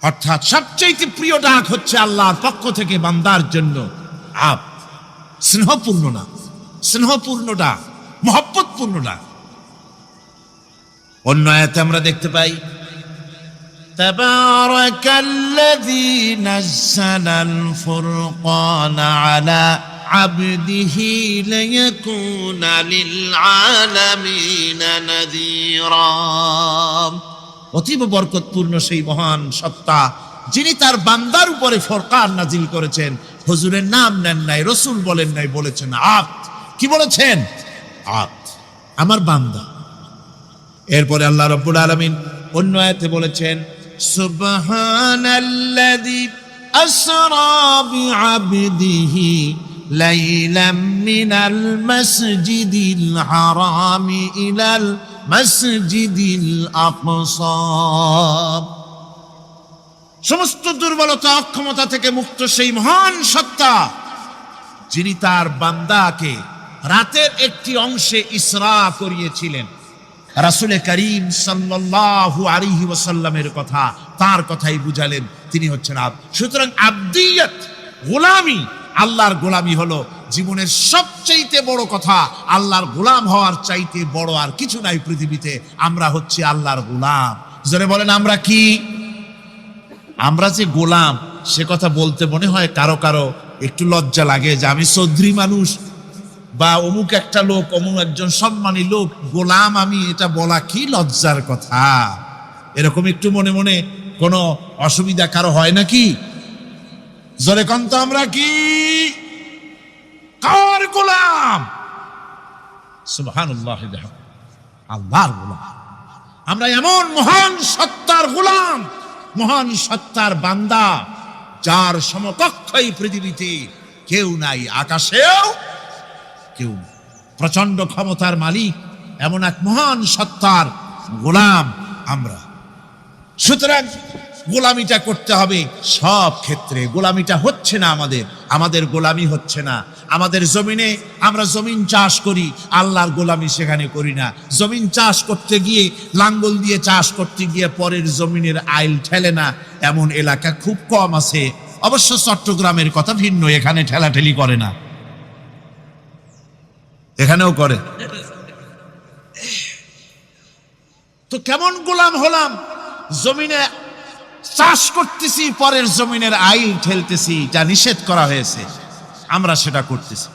অর্থাৎ সবচেয়ে প্রিয় ডাক হচ্ছে আল্লাহর পক্ষ থেকে বান্দার জন্য আব্দ। স্নেহপূর্ণ না, স্নেহপূর্ণ ডাক, মহব্বতপূর্ণ ডাক। অন্য আয়াতে আমরা দেখতে পাই, তাবারাকাল্লাযী নাযালাল ফুরকানা আলা আবদিহি লিয়াকুনা লিল আলামিনা নাযীরা। অতীব বরকতপূর্ণ সেই মহান সত্তা যিনি তার বান্দার উপরে ফুরকান নাজিল করেছেন। হুজুরের নাম নেন নাই, রসুল বলেন নাই, বলেছেন আব্দ। কি বলেছেন? আব্দ। আমার বান্দা। এরপরে আল্লাহ রাব্বুল আলামিন অন্য আয়াতে বলেছেন, সুবহানাল্লাযী আসরা বিআবদিহি লাইলাম মিনাল মাসজিদিল হারামি ইলাল মাসজিদিল আকসা। সমস্ত দুর্বলতা অক্ষমতা থেকে মুক্ত সেই মহান সত্তা যিনি তার বান্দাকে রাতের একটি অংশে ইসরা করিয়েছিলেন। রাসূল করিম সাল্লাল্লাহু আলাইহি ওয়াসাল্লামের কথা, তার কথাই বুঝালেন তিনি হচ্ছেন আব্দ। সুতরাং আব্দিয়ত, গোলামি, আল্লাহর গোলামি হলো জীবনের সবচাইতে বড় কথা। আল্লাহর গোলাম হওয়ার চাইতে বড় আর কিছু নাই পৃথিবীতে। আমরা হচ্ছে আল্লাহর গোলাম। জোরে বলেন আমরা কি? আমরা যে গোলাম সে কথা বলতে মনে হয় কারো কারো একটু লজ্জা লাগে যে আমি চৌধুরী মানুষ বা অমুক একটা লোক, অমুক একজন সম্মানী লোক, গোলাম আমি, এটা বলা কি লজ্জার কথা। এরকম একটু মনে মনে কোনো অসুবিধা কারো হয় নাকি? জোরে কোন তো আমরা কি? কার গোলাম? সুবহানাল্লাহ, আল্লাহর গোলাম। আমরা এমন মহান সত্তার গোলাম, মহান সত্তার বান্দা যার সমকক্ষ এই পৃথিবীতে কেউ নাই, আকাশেও কেউ নাই। প্রচন্ড ক্ষমতার মালিক এমন এক মহান সত্তার গোলাম আমরা। সুতরাং গোলামিটা করতে হবে সব ক্ষেত্রে। গোলামিটা হচ্ছে না আমাদের গোলামি হচ্ছে না। আমাদের জমিনে আমরা জমিন চাষ করি, আল্লাহর গোলামি সেখানে করি না। জমিন চাষ করতে গিয়ে, লাঙ্গল দিয়ে চাষ করতে গিয়ে পরের জমিনের আইল ঠেলে না, এমন এলাকা খুব কম আছে। অবশ্য চট্টগ্রামের কথা ভিন্ন, এখানে ঠেলাঠেলি করে না, এখানেও করে। তো কেমন গোলাম হলাম? জমিনে চাষ করতেছি, পরের জমিনের আইল ঠেলতেছি, যা নিষেধ করা হয়েছে আমরা সেটা করতেছি।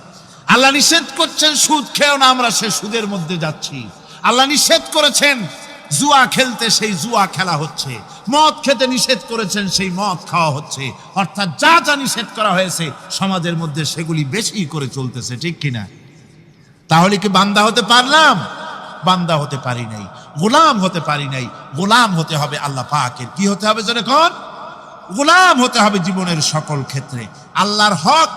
আল্লাহ নিষেধ করছেন সুদ খেও না, আমরা সে সুদের মধ্যে যাচ্ছি। আল্লাহ নিষেধ করেছেন জুয়া খেলতে, সেই জুয়া খেলা হচ্ছে। মদ খেতে নিষেধ করেছেন, সেই মদ খাওয়া হচ্ছে। অর্থাৎ যা যা নিষেধ করা হয়েছে সমাজের মধ্যে সেগুলি বেশি করে চলতেছে, ঠিক কিনা? তাহলে কি বান্দা হতে পারলাম? বান্দা হতে পারি নাই, গোলাম হতে পারি নাই। গোলাম হতে হবে আল্লাহ পাকের। কি হতে হবে যখন? গোলাম হতে হবে জীবনের সকল ক্ষেত্রে। আল্লাহর হক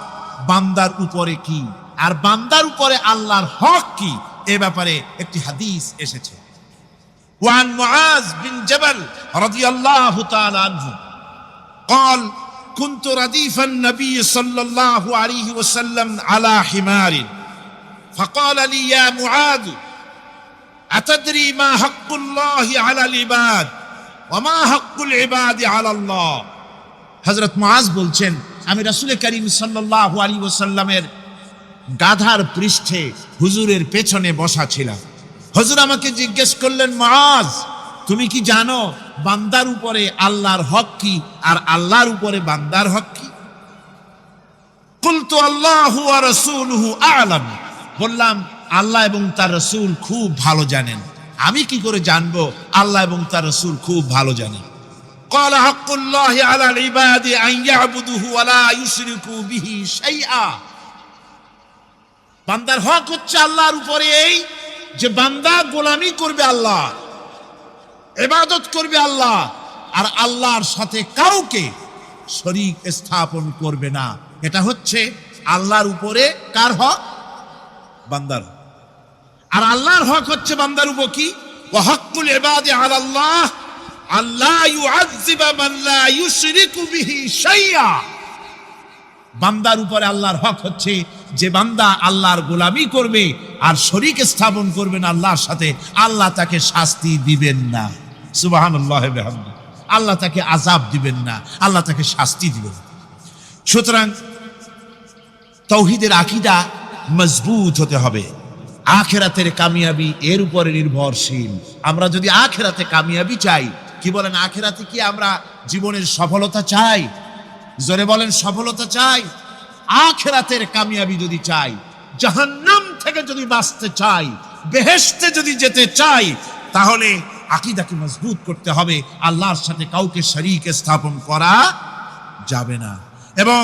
বান্দার উপরে কি, আর বান্দার উপরে আল্লাহর হক কি, এ ব্যাপারে একটি হাদিস এসেছে। ওয়ান মুআজ বিন জাবাল রাদিয়াল্লাহু তাআলা আনহু قال كنت رديف النبي صلى الله عليه وسلم على حمار فقال لي يا معاذ أتدري ما حق الله على العباد وما حق العباد على الله। হযরত মুআজ বলছেন, আমি রাসূল করিম সাল্লাল্লাহু আলাইহি ওয়াসাল্লামের গাধার পৃষ্ঠে হুজুরের পেছনে বসা ছিলাম। হুজুর আমাকে জিজ্ঞেস করলেন, মুআজ তুমি কি জানো বান্দার উপরে আল্লাহর হক কি আর আল্লাহর উপরে বান্দার হক কি? কুলতু আল্লাহু ওয়া রাসূলুহু আ'লাম। বললাম আল্লাহ এবং তার রাসূল খুব ভালো জানেন। আমি কি করে জানবো? আল্লাহ এবং তার রাসূল খুব ভালো জানেন। قال حق الله على العباد أن يعبدوه ولا يشركوا به شيئا। বান্দার হক হচ্ছে আল্লাহর উপরে এই যে বান্দা গোলামি করবে আল্লাহ, ইবাদত করবে আল্লাহ, আর আল্লাহর সাথে কাউকে শরীক স্থাপন করবে না। এটা হচ্ছে আল্লাহর উপরে কার হক? বান্দার। আর আল্লাহর হক হচ্ছে বান্দার উপর কি? ওয়া হাক্কুল ইবাদি আলাল্লাহ আল্লাহ ইউআযযিবা মান লা ইউশরিকু বিহি শাইআ। বান্দার উপরে আল্লাহর হক হচ্ছে যে বান্দা আল্লাহর গোলামি করবে আর শরীক স্থাপন করবে না আল্লাহর সাথে, আল্লাহ তাকে শাস্তি দিবেন না। সুবহানাল্লাহ ওয়া বিহামদিহি। আল্লাহ তাকে আযাব দিবেন না, আল্লাহ তাকে শাস্তি দিবেন। সুতরাং তাওহীদের আকীদা মজবুত হতে হবে। আখিরাতের কামিয়াবি এর উপরে নির্ভরশীল। আমরা যদি আখিরাতে কামিয়াবি চাই, কি বলেন, আখিরাতে কি আমরা জীবনের সফলতা চাই? জোরে বলেন, সফলতা চাই। আখিরাতের কামিয়াবি যদি চাই, জাহান্নাম থেকে যদি বাঁচতে চাই, বেহেশতে যদি যেতে চাই, তাহলে আকীদাকে মজবুত করতে হবে। আল্লাহর সাথে কাউকে শরীক স্থাপন করা যাবে না। এবং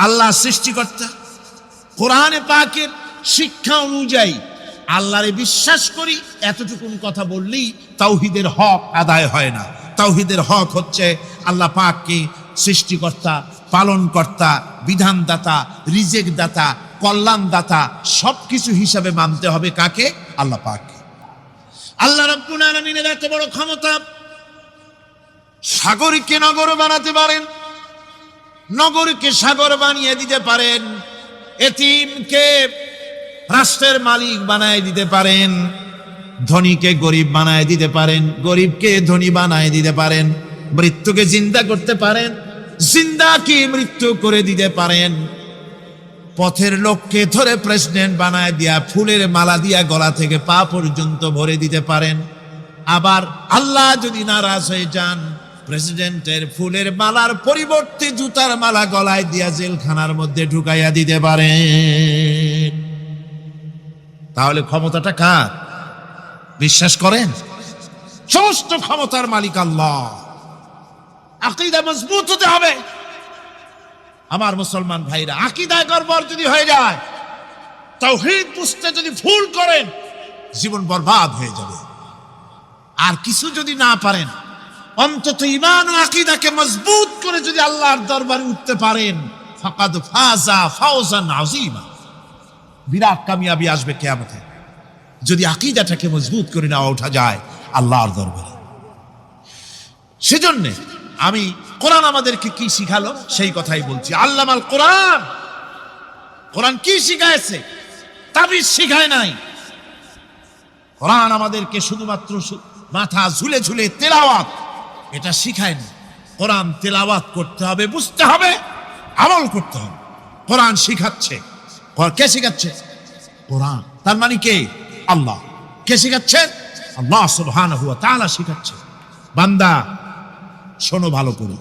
আল্লাহ সৃষ্টিকর্তা কোরআনে পাকের শিক্ষা অনুযায়ী আল্লাহরে বিশ্বাস করি এতটুকুন কথা বললেই তাওহীদের হক আদায় হয় না। তাওহীদের হক হচ্ছে আল্লাহ পাককে সৃষ্টিকর্তা, পালনকর্তা, বিধানদাতা, রিজেক দাতা, কল্যাণদাতা সবকিছু হিসাবে মানতে হবে কাকে? আল্লাহ পাককে। আল্লাহ রাব্বুল আলামিনের এত বড় ক্ষমতা, সাগরকে নগর বানাতে পারেন, নগরকে সাগর বানিয়ে দিতে পারেন, এতিমকে রাষ্ট্রের মালিক বানায় দিতে পারেন, ধনীকে গরিব বানায় দিতে পারেন, গরিবকে ধনী বানায় দিতে পারেন, মৃত্যুকে জিন্দা করতে পারেন, জিন্দাকে মৃত্যু করে দিতে পারেন, পথের লোককে ধরে প্রেসিডেন্ট বানায় দিয়া ফুলের মালা দিয়া গলা থেকে পা পর্যন্ত ভরে দিতে পারেন। আবার আল্লাহ যদি নারাজ হয়ে যান, প্রেসিডেন্টের ফুলের মালার পরিবর্তে জুতার মালা গলায় দিয়া জেলখানার মধ্যে ঢুকাইয়া দিতে পারেন। তাহলে ক্ষমতাটা কার? বিশ্বাস করেন? সমস্ত ক্ষমতার মালিক আল্লাহ। আকীদা মজবুত হতে হবে। আমার মুসলমান ভাইরা, আকীদায় গড়বড় যদি হয়ে যায়, তাওহীদ বুঝতে যদি ভুল করেন, জীবন বরবাদ হয়ে যাবে। আর কিছু যদি না পারেন, অন্তত ঈমান ও আকীদাকে মজবুত করে যদি আল্লাহর দরবারে উঠতে পারেন, ফাকাদ ফাজা ফাওজান আযীমা, বিরাট কামিয়াবি আসবে কিয়ামতে। যদি আকীদাটাকে মজবুত করে না ওঠা যায় আল্লাহর দরবারে। সেজন্য আমি কোরআন আমাদেরকে কি শিখালো সেই কথাই বলছি। আল্লামাল কোরআন, কোরআন কি শিখাইছে? তাবিজ শিখায় নাই। কোরআন আমাদেরকে শুধুমাত্র মাথা ঝুলে ঝুলে তেলাওয়াত এটা শিখায় না। কোরআন তেলাওয়াত করতে হবে, বুঝতে হবে, আমল করতে হবে। কোরআন শিখাচ্ছে। কে শিখাচ্ছে? কোরআন। তার মানে কে? আল্লাহ। কে শিখাচ্ছেন? আল্লাহ সুবহানাহু ওয়া তাআলা শিখাচ্ছে। বান্দা শোনো ভালো করে।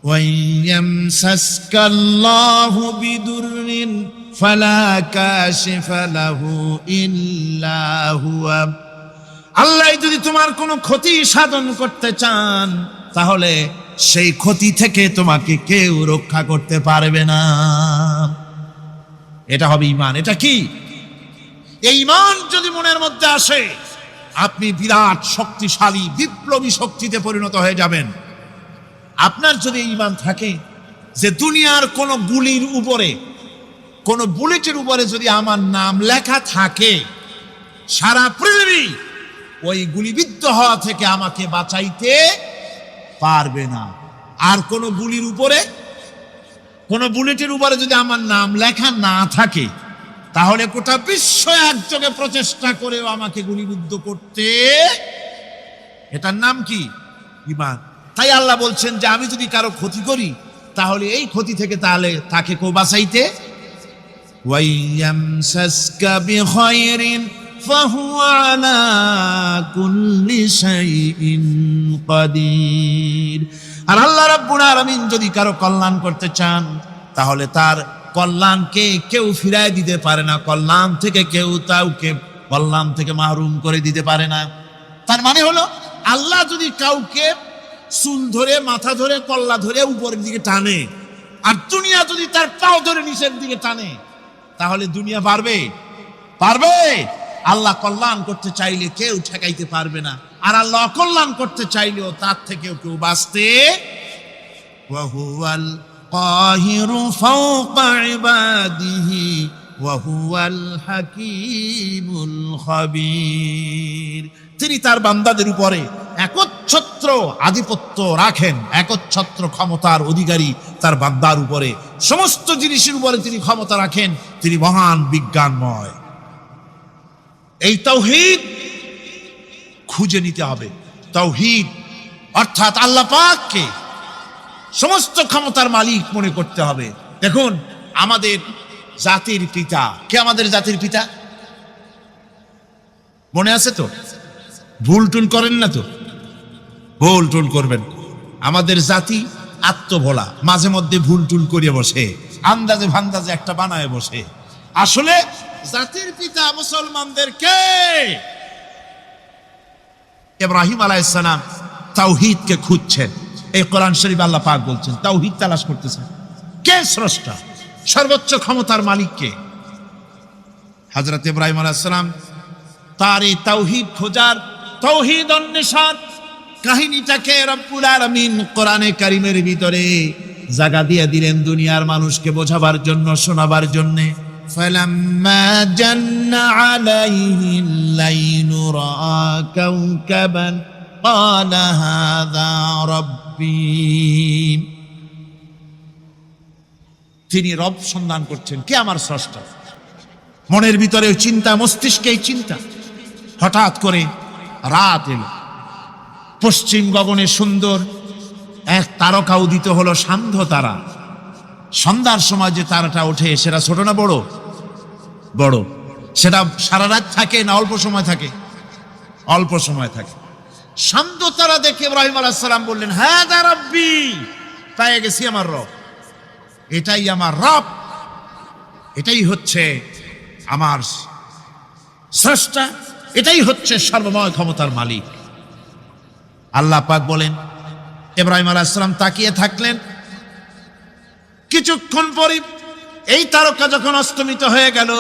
ওয়াইয়ামসাসকাল্লাহু বিদুররিন ফালা কাশিফা লাহু ইল্লা হুয়া। আল্লাহ যদি তোমার কোনো ক্ষতি সাধন করতে চান, তাহলে সেই ক্ষতি থেকে তোমাকে কেউ রক্ষা করতে পারবে না। এটা হবে ঈমান। এটা কি? এই ঈমান যদি মনের মধ্যে আসে, আপনি বিরাট শক্তিশালী বিপ্লবী শক্তিতে পরিণত হয়ে যাবেন। আপনার যদি ঈমান থাকে যে দুনিয়ার কোন গুলির উপরে, কোন বুলেটের উপরে যদি আমার নাম লেখা থাকে, সারা পৃথিবী ওই গুলিবিদ্ধ হওয়া থেকে আমাকে বাঁচাইতে পারবে না। আর কোন গুলির উপরে, কোন বুলেটের উপরে যদি আমার নাম লেখা না থাকে, তাহলে গোটা বিশ্ব একযোগে প্রচেষ্টা করেও আমাকে গুলিবিদ্ধ করতে, এটার নাম কি? ঈমান। তাই আল্লাহ বলছেন যে আমি যদি কারো ক্ষতি করি, তাহলে এই ক্ষতি থেকে তাহলে তাকে কেউ বাঁচাইতে। ওয়াইয়ামসাসকা বিখাইরিন ফাহুয়া আলা কুল্লি শাইইন কাদির। আর আল্লাহ রাব্বুল আলামিন যদি কারো কল্যাণ করতে চান, তাহলে তার কল্যাণকে কেউ ফিরায় দিতে পারে না। কল্যাণ থেকে কেউ কাউকে কল্যাণ থেকে মাহরুম করে দিতে পারে না। তার মানে হলো, আল্লাহ যদি কাউকে চুল ধরে, মাথা ধরে, কল্লা ধরে উপরের দিকে টানে, আর দুনিয়া যদি তার পাও ধরে নিচের দিকে টানে, তাহলে দুনিয়া পারবে? পারবে? আল্লাহ কল্যাণ করতে চাইলে কেউ ঠেকাইতে পারবে না, আর আল্লাহ অকল্যাণ করতে চাইলেও তার থেকেও কেউ বাঁচতে। ওয়া হুয়াল কাহিরু ফাওকা ইবাদিহি ওয়া হুয়াল হাকীমুল খাবীর। তিনি তার বান্দাদের উপরে একচ্ছত্র আধিপত্য রাখেন, একচ্ছত্র ক্ষমতার অধিকারী তার বান্দার উপরে, সমস্ত জিনিসের উপরে তিনি ক্ষমতা রাখেন। তিনি মহান বিজ্ঞানময়। এই তাওহীদ খুঁজে নিতে হবে। তাওহীদ অর্থাৎ আল্লাহ পাককে সমস্ত ক্ষমতার মালিক মনে করতে হবে। দেখুন, আমাদের জাতির পিতা কে? আমাদের জাতির পিতা মনে আছে তো? ভুল টুল করেন না তো? ভুল টুল করবেন। আমাদের জাতি আত্মভোলা, মাঝে মধ্যে ভুল টুল করিয়ে বসে, আন্দাজে ভান্দাজে একটা বানায় বসে। আসলে জাতির পিতা মুসলমানদের কে? ইব্রাহিম আলাইহিস সালাম তাওহীদকে খুঁজছেন। এই কোরআন শরীফ আল্লাহ পাক বলছেন তাওহীদ তালাশ করতেছেন। কে স্রষ্টা? সর্বোচ্চ ক্ষমতার মালিক কে? হযরত ইব্রাহিম আলাইহিস সালাম তার এই তাওহীদ খোঁজার, তাওহীদ অন্বেষণ কাহিনীটাকে রব্বুল আলামিন কোরআনে কারীমের ভিতরে জায়গা দিয়ে দিলেন দুনিয়ার মানুষকে বোঝাবার জন্য, শোনাবার জন্য। ফালাম্মা জান্না আলাইহিল লাইলু রাআ কাওকাবান ক্বালা হাযা রাব্বী। তিনি রব সন্ধান করছেন, কে আমার স্রষ্টা। মনের ভিতরে চিন্তা, মস্তিষ্কে চিন্তা। হঠাৎ করে রাত এলো, পশ্চিম গগনে সুন্দর এক তারকা উদিত হলো, সান্ধ্য তারা। সন্ধ্যার সময় যে তারাটা ওঠে সেটা ছোট না বড়? বড়। সেটা সারা রাত থাকে না অল্প সময় থাকে? অল্প সময় থাকে। সান্ধ্য তারা দেখে ইব্রাহিম আলাইহিস সালাম বললেন, হাযা রাব্বী, পেয়ে গেছি আমার রব, এটাই আমার রব, এটাই হচ্ছে আমার স্রষ্টা, এটাই হচ্ছে সর্বময় ক্ষমতার মালিক। আল্লাহ পাক বলেন, ইব্রাহিম আলাইহিস সালাম তাকিয়ে থাকলেন। কিছুক্ষণ পরে এই তারকা যখন অস্তমিত হয়ে গেল,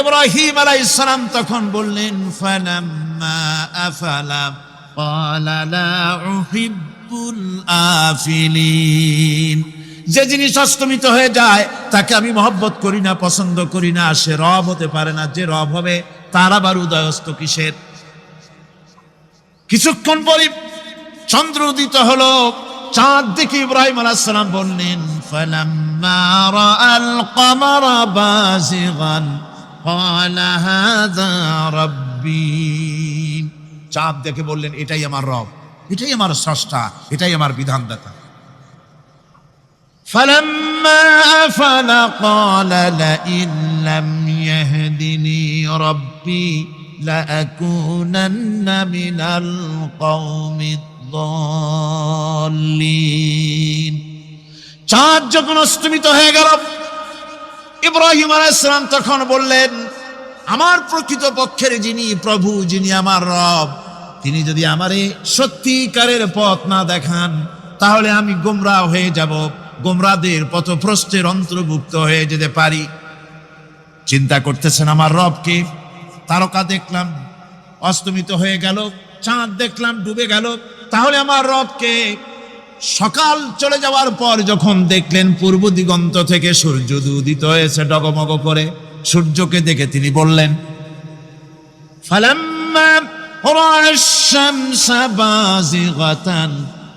ইব্রাহিম আলাইহিস সালাম তখন বললেন, ফালাম্মা আফালা ক্বালা লা উহিব্বুল আফিলিন। যে জিনিস অস্তমিত হয়ে যায় তাকে আমি মহব্বত করি না, পছন্দ করি না, সে রব হতে পারে না। যে রব হবে তার আবার উদয়স্ত কিসের? কিছুক্ষণ পরে চন্দ্র উদিত হলো, চাঁদ দেখে ইব্রাহিম আলাইহিস সালাম বললেন, ফালাম্মা রাআল কমারা বাযিগান ক্বালা হাযা রাব্বী। চাঁদ দেখে বললেন, এটাই আমার রব, এটাই আমার স্রষ্টা, এটাই আমার বিধানদাতা। ফালাম্মা আফালা ক্বালা লাইন লাম ইয়াহদিনি রাব্বী লাআকুনান্না মিনাল কওমিদ দাল্লিন। চাঁদ যখন অস্তমিত হয়ে গেল, ইব্রাহিম আলাইহিস সালাম তখন বললেন, আমার প্রকৃত পক্ষের যিনি প্রভু, যিনি আমার রব, তিনি যদি আমারে সত্যিকারের পথ না দেখান তাহলে আমি গোমরাহ হয়ে যাব, গোমরাহদের পথভ্রষ্টের অন্তর্ভুক্ত হয়ে যেতে পারি। চিন্তা করতেছেন আমার রবকে। তারকা দেখলাম অস্তমিত হয়ে গেল, চাঁদ দেখলাম ডুবে গেল, তাহলে আমার রবকে। সকাল চলে যাওয়ার পর যখন দেখলেন পূর্ব দিগন্ত থেকে সূর্য উদিত হয়েছে ডগমগ করে, সূর্যকে দেখে তিনি বললেন, ফালাম্মা রাআশ শামসা বাযিগাতান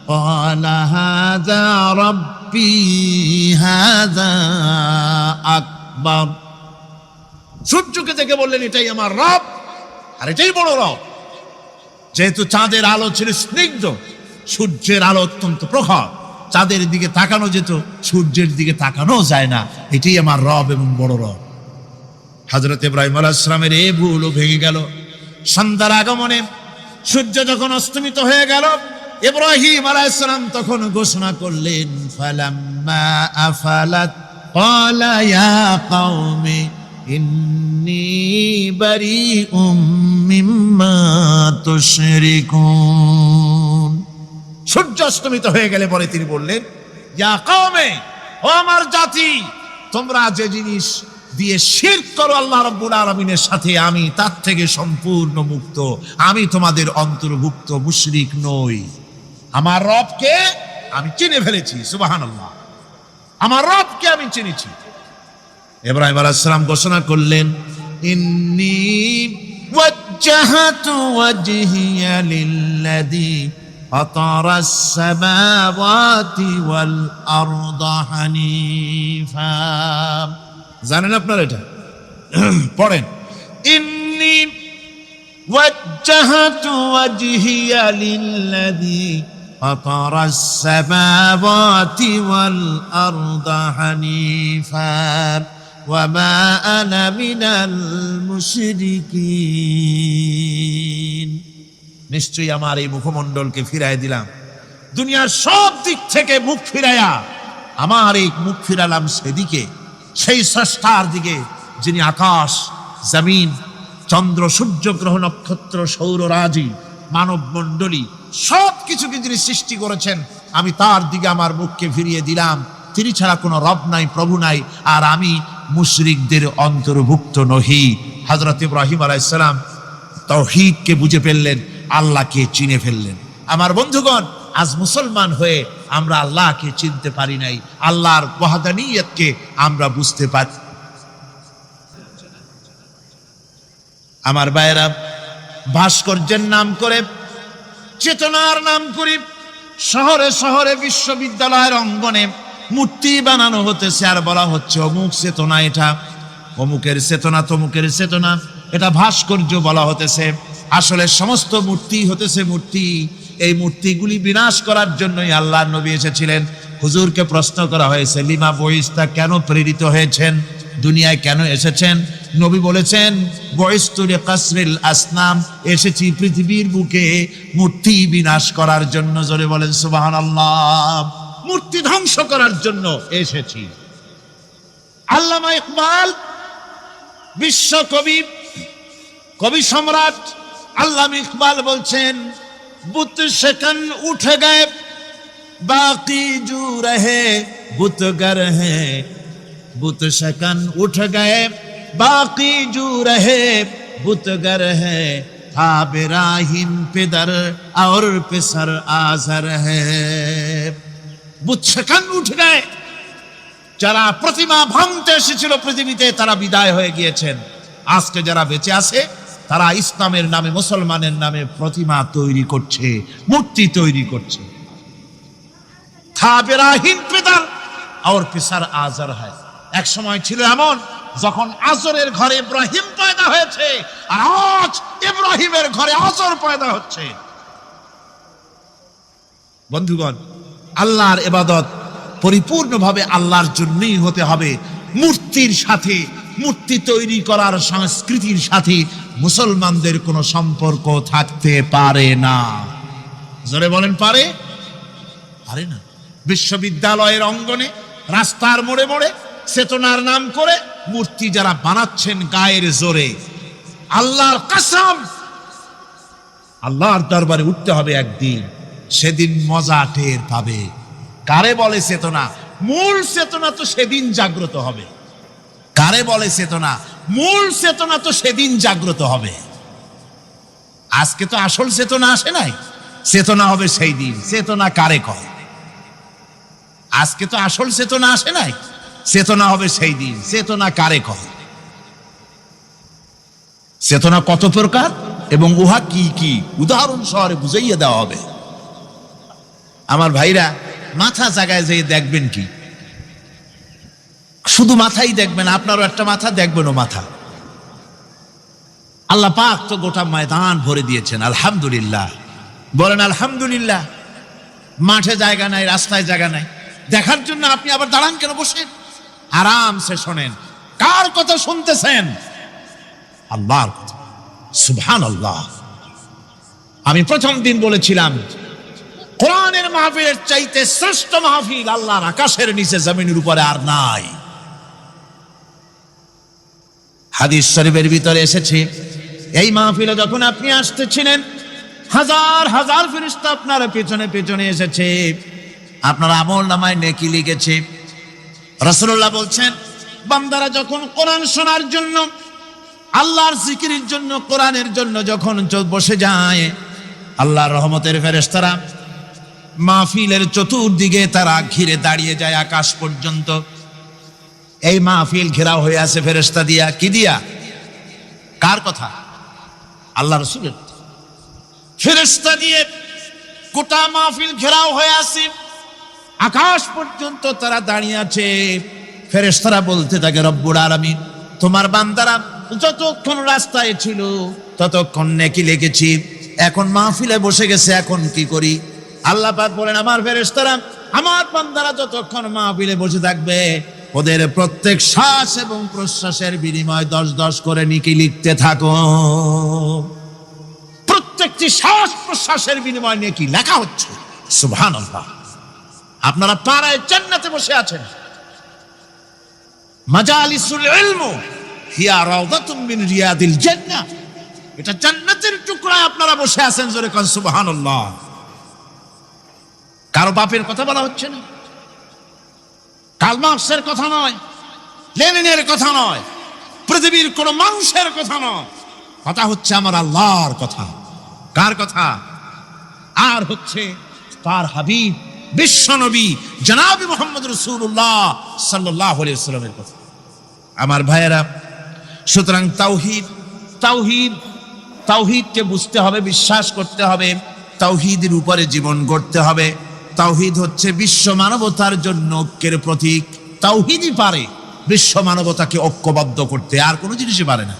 ক্বালা হাযা রাব্বী হাযা আকবার। সূর্যকে দেখে বললেন, এটাই আমার রব, আর এটাই বড় রব। যেহেতু চাঁদের আলো ছিল স্নিগ্ধ, সূর্যের আলো অত্যন্ত প্রখর, চাঁদের দিকে তাকানো যেত, সূর্যের দিকে তাকানো যায় না। এটাই আমার রব এবং বড় রব। হযরত ইব্রাহিম আলাইহিস সালামের এই ভুলও ভেঙে গেল। সন্ধ্যার আগমনে সূর্য যখন অস্তমিত হয়ে গেল, ইব্রাহিম আলাইহিস সালাম তখন ঘোষণা করলেন, ফালাম্মা আফালাত ক্বালা ইয়া কওমি ইন্নী বারীউম মিম্মা তুশরিকুন। সূর্য অস্তমিত হয়ে গেলে পরে তিনি বললেন, ইয়া কওমি, ও আমার জাতি, তোমরা যে জিনিস দিয়ে শিরক করো আল্লাহ রাব্বুল আলামিনের সাথে, আমি তার থেকে সম্পূর্ণ মুক্ত, আমি তোমাদের অন্তর্ভুক্ত, মুশরিক নই। আমার রবকে আমি চিনে ফেলেছি, সুবহানাল্লাহ, আমার রবকে আমি চিনেছি। ইব্রাহিম আলাইহিস সালাম ঘোষণা করলেন, ইন্নী ওয়াজ্জাহাতু ওয়াজহিয়া লিল্লাযী ফাতারাস সামাওয়াতি ওয়াল আরদা হানিফা। জানেন আপনারা এটা? পড়েন, ইন্নী ওয়াজ্জাহাতু ওয়াজহিয়া লিল্লাযী ফাতারাস সামাওয়াতি ওয়াল আরদা হানিফা ওয়া মা আনা মিনাল মুশরিকিন। নিশ্চয়ই আমার এই মুখমণ্ডলকে ফিরাই দিলাম, দুনিয়ার সব দিক থেকে মুখ ফিরাইয়া আমার এই মুখ ফিরালাম সেদিকে, সেই স্রষ্টার দিকে, যিনি আকাশ, জমিন, চন্দ্র, সূর্য, গ্রহ, নক্ষত্র, সৌররাজি, মানব মণ্ডলী সব কিছুকে যিনি সৃষ্টি করেছেন, আমি তার দিকে আমার মুখকে ফিরিয়ে দিলাম। তিনি ছাড়া কোনো রব নাই, প্রভু নাই, আর আমি মুশরিকদের অন্তর্ভুক্ত নহি। হযরত ইব্রাহিম আলাইহিস সালাম তাওহীদকে বুঝে ফেললেন, আল্লাহকে চিনে ফেললেন। আমার বন্ধুগণ, আজ মুসলমান হয়ে আমরা আল্লাহকে চিনতে পারি নাই, আল্লাহর ওয়াহদানিয়তকে আমরা বুঝতে পারি। আমার ভাইয়েরা, ভাস্কর্যের নাম করে, চেতনার নাম করে শহরে শহরে বিশ্ববিদ্যালয়ের অঙ্গনে মূর্তি বানানো হতেছে, আর বলা হচ্ছে অমুক চেতনা, এটা অমুকের চেতনা, তমুকের চেতনা, এটা ভাস্কর্য বলা হতেছে। আসলে সমস্ত মূর্তি হতেছে মূর্তি। এই মূর্তিগুলি বিনাশ করার জন্যই আল্লাহর নবী এসেছিলেন। হুজুরকে প্রশ্ন করা হয়েছে, লিমা বইস্তা, কেন প্রেরিত হয়েছেন, দুনিয়ায় কেন এসেছেন? নবী বলেছেন, বয়স্তু লিকাসরিল আসনাম, এসেছি পৃথিবীর বুকে মূর্তি বিনাশ করার জন্য। জোরে বলেন সুবহানাল্লাহ। মূর্তি ধ্বংস করার জন্য এসেছি। আল্লামা ইকবাল, বিশ্ব কবি, কবি সম্রাট আল্লামা ইকবাল বলছেন, বুত সেকন উঠে গয়ে বাকি জু রহে বুতগর হে, বুত সেকন উঠ গয়ে বাকি জু রহে বুতগর হে, था इब्राहिम पिदर और पिसर आजर है। বুত সেকন উঠ গয়ে, যারা প্রতিমা ভাঙতে এসেছিল পৃথিবীতে তারা বিদায় হয়ে গিয়েছেন। আজকে যারা বেঁচে আছে তারা ইসলামের নামে, মুসলমানের নামে প্রতিমা তৈরি করছে, মূর্তি তৈরি করছে। था इब्राहिम पिदर और पिसर आजर है। এক সময় ছিল এমন যখন আজরের ঘরে ইব্রাহিম পয়দা হয়েছে, আর আজ ইব্রাহিমের ঘরে আজর পয়দা হচ্ছে। বন্ধুগণ, আল্লাহর ইবাদত পরিপূর্ণভাবে আল্লাহর জন্যই হতে হবে। মূর্তির সাথে, মূর্তি তৈরি করার সংস্কৃতির সাথে মুসলমানদের কোনো সম্পর্ক থাকতে পারে না। জোরে বলেন, পারে? পারে না। বিশ্ববিদ্যালয়ের অঙ্গনে, রাস্তার মোড়ে মোড়ে চেতনার নাম করে মূর্তি যারা বানাচ্ছেন গায়ের জোরে, আল্লাহর কসম, আল্লাহর দরবারে উঠতে হবে একদিন, সেদিন মজা টের পাবে। কারে বলে চেতনা? মূল চেতনা তো সেদিন জাগ্রত হবে। কারে বলে চেতনা? মূল চেতনা তো সেদিন জাগ্রত হবে। আজকে তো আসল চেতনা আসে নাই, চেতনা হবে সেই দিন। চেতনা কারে কয়? আজকে তো আসল চেতনা আসে নাই, চেতনা হবে সেই দিন। চেতনা কারে কয়? চেতনা কত প্রকার এবং উহা কি কি উদাহরণ সহরে বুঝাইয়া দেওয়া হবে। আমার ভাইরা, মাথা জায়গায় যেয়ে দেখবেন কি? শুধু মাথাই দেখবেন, আপনারও একটা মাথা, দেখবেনও মাথা। আল্লাহ পাক তো গোটা ময়দান ভরে দিয়েছেন, আলহামদুলিল্লাহ। বলেন আলহামদুলিল্লাহ। মাঠে জায়গা নাই, রাস্তায় জায়গা নাই, দেখার জন্য আপনি আবার দাঁড়ান কেন? বসেন, আরামসে শোনেন। কার কথা শুনতেছেন? আল্লাহর কথা। সুবহানাল্লাহ। আমি প্রথম দিন বলেছিলাম, কোরআনের মাহফিলের চাইতে শ্রেষ্ঠ মাহফিল আল্লাহর আকাশের নিচে জমিনের উপরে আর নাই। হাদিস শরীফের ভিতরে এসেছে, এই মাহফিলে যখন আপনি আসতেছিলেন, হাজার হাজার ফেরেশতা আপনার পেছনে পেছনে এসেছে, আপনার আমল নামায় নেকি লিখেছে। রাসূলুল্লাহ বলছেন, বান্দারা যখন কোরআন শোনার জন্য, আল্লাহর জিকিরের জন্য, কোরআনের জন্য যখন বসে যায়, আল্লাহর রহমতের ফেরেশতারা মাহফিলের চতুর্দিকে তারা ঘিরে দাঁড়িয়ে যায় আকাশ পর্যন্ত। এই মাহফিল ঘেরাও হয়ে আছে ফেরেশতা দিয়া। কি দিয়া? কার কথা? আল্লাহ রাসূলের। ফেরেশতা দিয়ে গোটা মাহফিল ঘেরাও হয়ে আছে, আকাশ পর্যন্ত তারা দাঁড়িয়ে আছে। ফেরেশতারা বলতে থাকে, রব্বুল আলামিন, তোমার বান্দারা যতক্ষণ রাস্তায় ছিল ততক্ষণ নেকি লিখেছি, এখন মাহফিলে বসে গেছে, এখন কি করি? আল্লাহ পাক বলেন, আমার ফেরেশতারা, আমার বান্দারা যতক্ষণ মাহফিলে বসে থাকবে, ওদের প্রত্যেক শ্বাস এবং প্রশ্বাসের বিনিময় 10-10 করে নেকি লিখতে থাকো। প্রত্যেকটি শ্বাস প্রশ্বাসের বিনিময় নেকি লেখা হচ্ছে। সুবহানাল্লাহ। আপনারা পাড়ায় জান্নাতে বসে আছেন। মাজালিসুল ইলম হিয়া রাউদাতুম মিন রিয়াদিল জান্নাহ, এটা জান্নাতের টুকরায় আপনারা বসে আছেন। জোরে কোন সুবহানাল্লাহ। কারো বাপের কথা বলা হচ্ছে না, কাল মার্কসের কথা নয়, লেনিনের কথা নয়, পৃথিবীর কোন মানুষের কথা নয়, কথা হচ্ছে আমার আল্লাহর কথা। কার কথা? আর হচ্ছে তার হাবিব বিশ্ব নবী জনাব মুহাম্মদ রাসূলুল্লাহ সাল্লাল্লাহু আলাইহি ওয়াসাল্লামের কথা। আমার ভাইয়েরা, সুতরাং তাওহীদ তাওহীদ তাওহীদকে বুঝতে হবে, বিশ্বাস করতে হবে, তাওহীদের উপরে জীবন গড়তে হবে। তাওহীদ হচ্ছে বিশ্ব মানবতার জন্য ঐক্যের প্রতীক। তাওহীদই পারে বিশ্ব মানবতাকে ঐক্যবদ্ধ করতে, আর কোনো জিনিসই পারে না।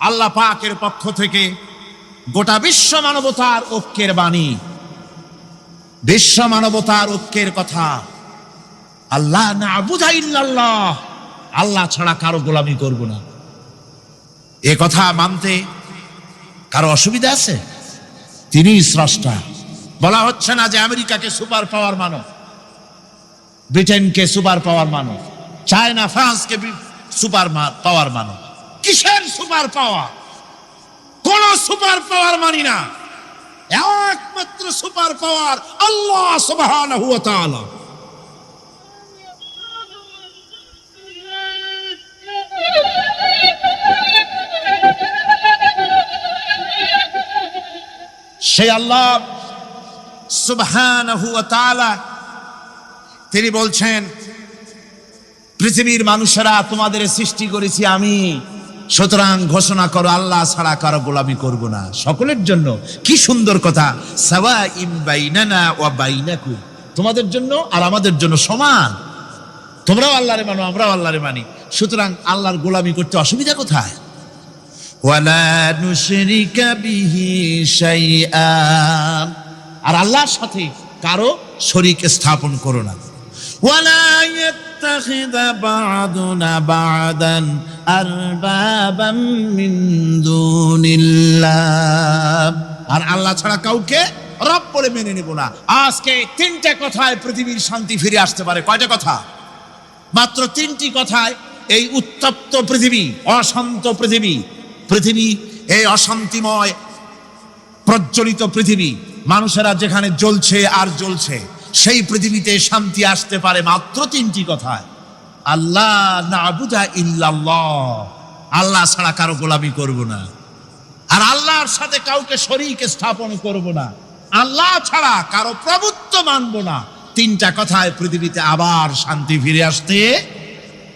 আল্লাহ পাকের পক্ষ থেকে গোটা বিশ্ব মানবতার ঐক্যের বাণী, বিশ্ব মানবতার ঐক্যের কথা। আল্লাহ না'বুদা ইল্লাল্লাহ, আল্লাহ ছাড়া কারো গোলামি করব না। এ কথা মানতে কারো অসুবিধা আছে? তিনি স্রষ্টা। বলা হচ্ছে না যে আমেরিকাকে সুপার পাওয়ার মানো, ব্রিটেনকে সুপার পাওয়ার মানো, চায়না ফ্রান্সকে সুপার পাওয়ার মানো। কিসের সুপার পাওয়ার? কোন সুপার পাওয়ার মানি না। একমাত্র সুপার পাওয়ার আল্লাহ সুবহানাহু ওয়া তাআলা। সেই আল্লাহ সুবহানাহু ওয়া তাআলা তিনি বলছেন, পৃথিবীর মানুষেরা তোমাদের সৃষ্টি করেছি আমি, সুতরাং ঘোষণা করো আল্লাহ ছাড়া কারো গোলামি করব না। সকলের জন্য কি সুন্দর কথা, সাওয়াইম বাইনানা ওয়া বাইনাকুম, তোমাদের জন্য আর আমাদের জন্য সমান। তোমরাও আল্লাহরে মানো, আমরাও আল্লাহরে মানি, সুতরাং আল্লাহর গোলামি করতে অসুবিধা কোথায়? ওয়ালা নুশরিকা বিহি শাইআ, আর আল্লাহর সাথে কারো শরীক স্থাপন করো না। ওয়ালা ইয়াত্তাখিযা বা'দুনা বা'দান আরবাবাম মিন দুনিল্লাহ, আর আল্লাহ ছাড়া কাউকে রব বলে মেনে নেব না। আজকে তিনটা কথায় পৃথিবীর শান্তি ফিরে আসতে পারে। কয়টা কথা? মাত্র তিনটি কথায় এই উত্তপ্ত পৃথিবী, অশান্ত পৃথিবী, এই অশান্তিময় প্রজ্বলিত পৃথিবী, মানুষেরা যেখানে জ্বলছে আর জ্বলছে, সেই পৃথিবীতে শান্তি আসতে পারে মাত্র তিনটি কথায়। আল্লাহ না'বুদা ইল্লাল্লাহ, আল্লাহ ছাড়া কারো গোলামি করব না, আর আল্লাহর সাথে কাউকে শরীক স্থাপন করব না, আল্লাহ ছাড়া কারো প্রভুত্ব মানব না। তিনটা কথায় পৃথিবীতে আবার শান্তি ফিরে আসতে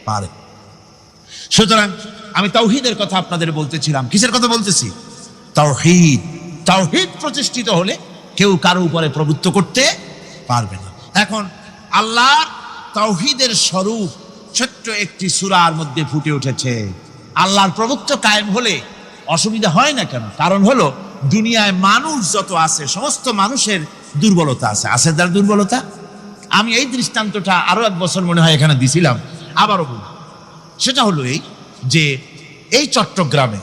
পারে। সুতরাং আমি তাওহীদের কথা আপনাদের বলতেছিলাম। কিসের কথা বলতেছি? তাওহীদ। তাওহীদ প্রতিষ্ঠিত হলে কেউ কারো উপরে প্রভুত্ব করতে পারবে না। এখন আল্লাহর তাওহীদের স্বরূপ ছোট্ট একটি সূরার মধ্যে ফুটে উঠেছে। আল্লাহর প্রভুত্ব কায়েম হলে অসুবিধা হয় না কেন? কারণ হলো দুনিয়ায় মানুষ যত আছে, সমস্ত মানুষের দুর্বলতা আছে। আছে তার দুর্বলতা। আমি এই দৃষ্টান্তটা আরো এক বছর মনে হয় এখানে দিছিলাম, আবারও বলি। সেটা হলো এই যে এই চট্টগ্রামে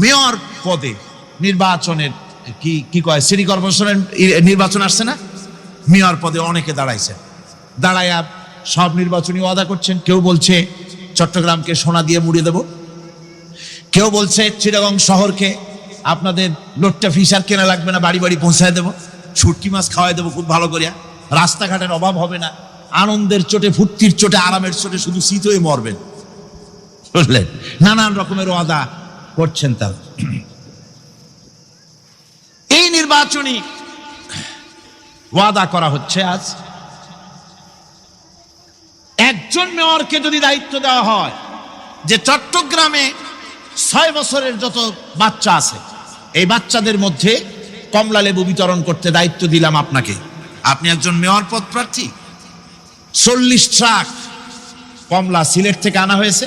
মেয়র পদে নির্বাচনের কি কয় সিটি কর্পোরেশনের নির্বাচন আসছে না? মেয়র পদে অনেকে দাঁড়াইছে, দাঁড়াইয়া সব নির্বাচনী ওয়াদা করছেন। কেউ বলছে চট্টগ্রামকে সোনা দিয়ে মুড়িয়ে দেব, কেউ বলছে চিটাগং শহরকে আপনাদের লোট্টা ফিশার কেনা লাগবে না, বাড়ি বাড়ি পৌঁছায় দেবো, শুটকি মাছ খাওয়াই দেবো খুব ভালো করিয়া, রাস্তাঘাটের অভাব হবে না, আনন্দের চোটে, ফুর্তির চোটে, আরামের চোটে শুধু শীত হয়ে মরবেন। বুঝলেন? নানান রকমের ওয়াদা করছেন তারা। এই নির্বাচনী ওয়াদা করা হচ্ছে। আজ একজন মেয়রকে যদি দায়িত্ব দেওয়া হয় যে চট্টগ্রামে 6 বছরের যত বাচ্চা আছে, এই বাচ্চাদের মধ্যে কমলা লেবু বিতরণ করতে দায়িত্ব দিলাম আপনাকে, আপনি একজন মেয়র পদ প্রার্থী, 40 ট্রাক কমলা সিলেট থেকে আনা হয়েছে,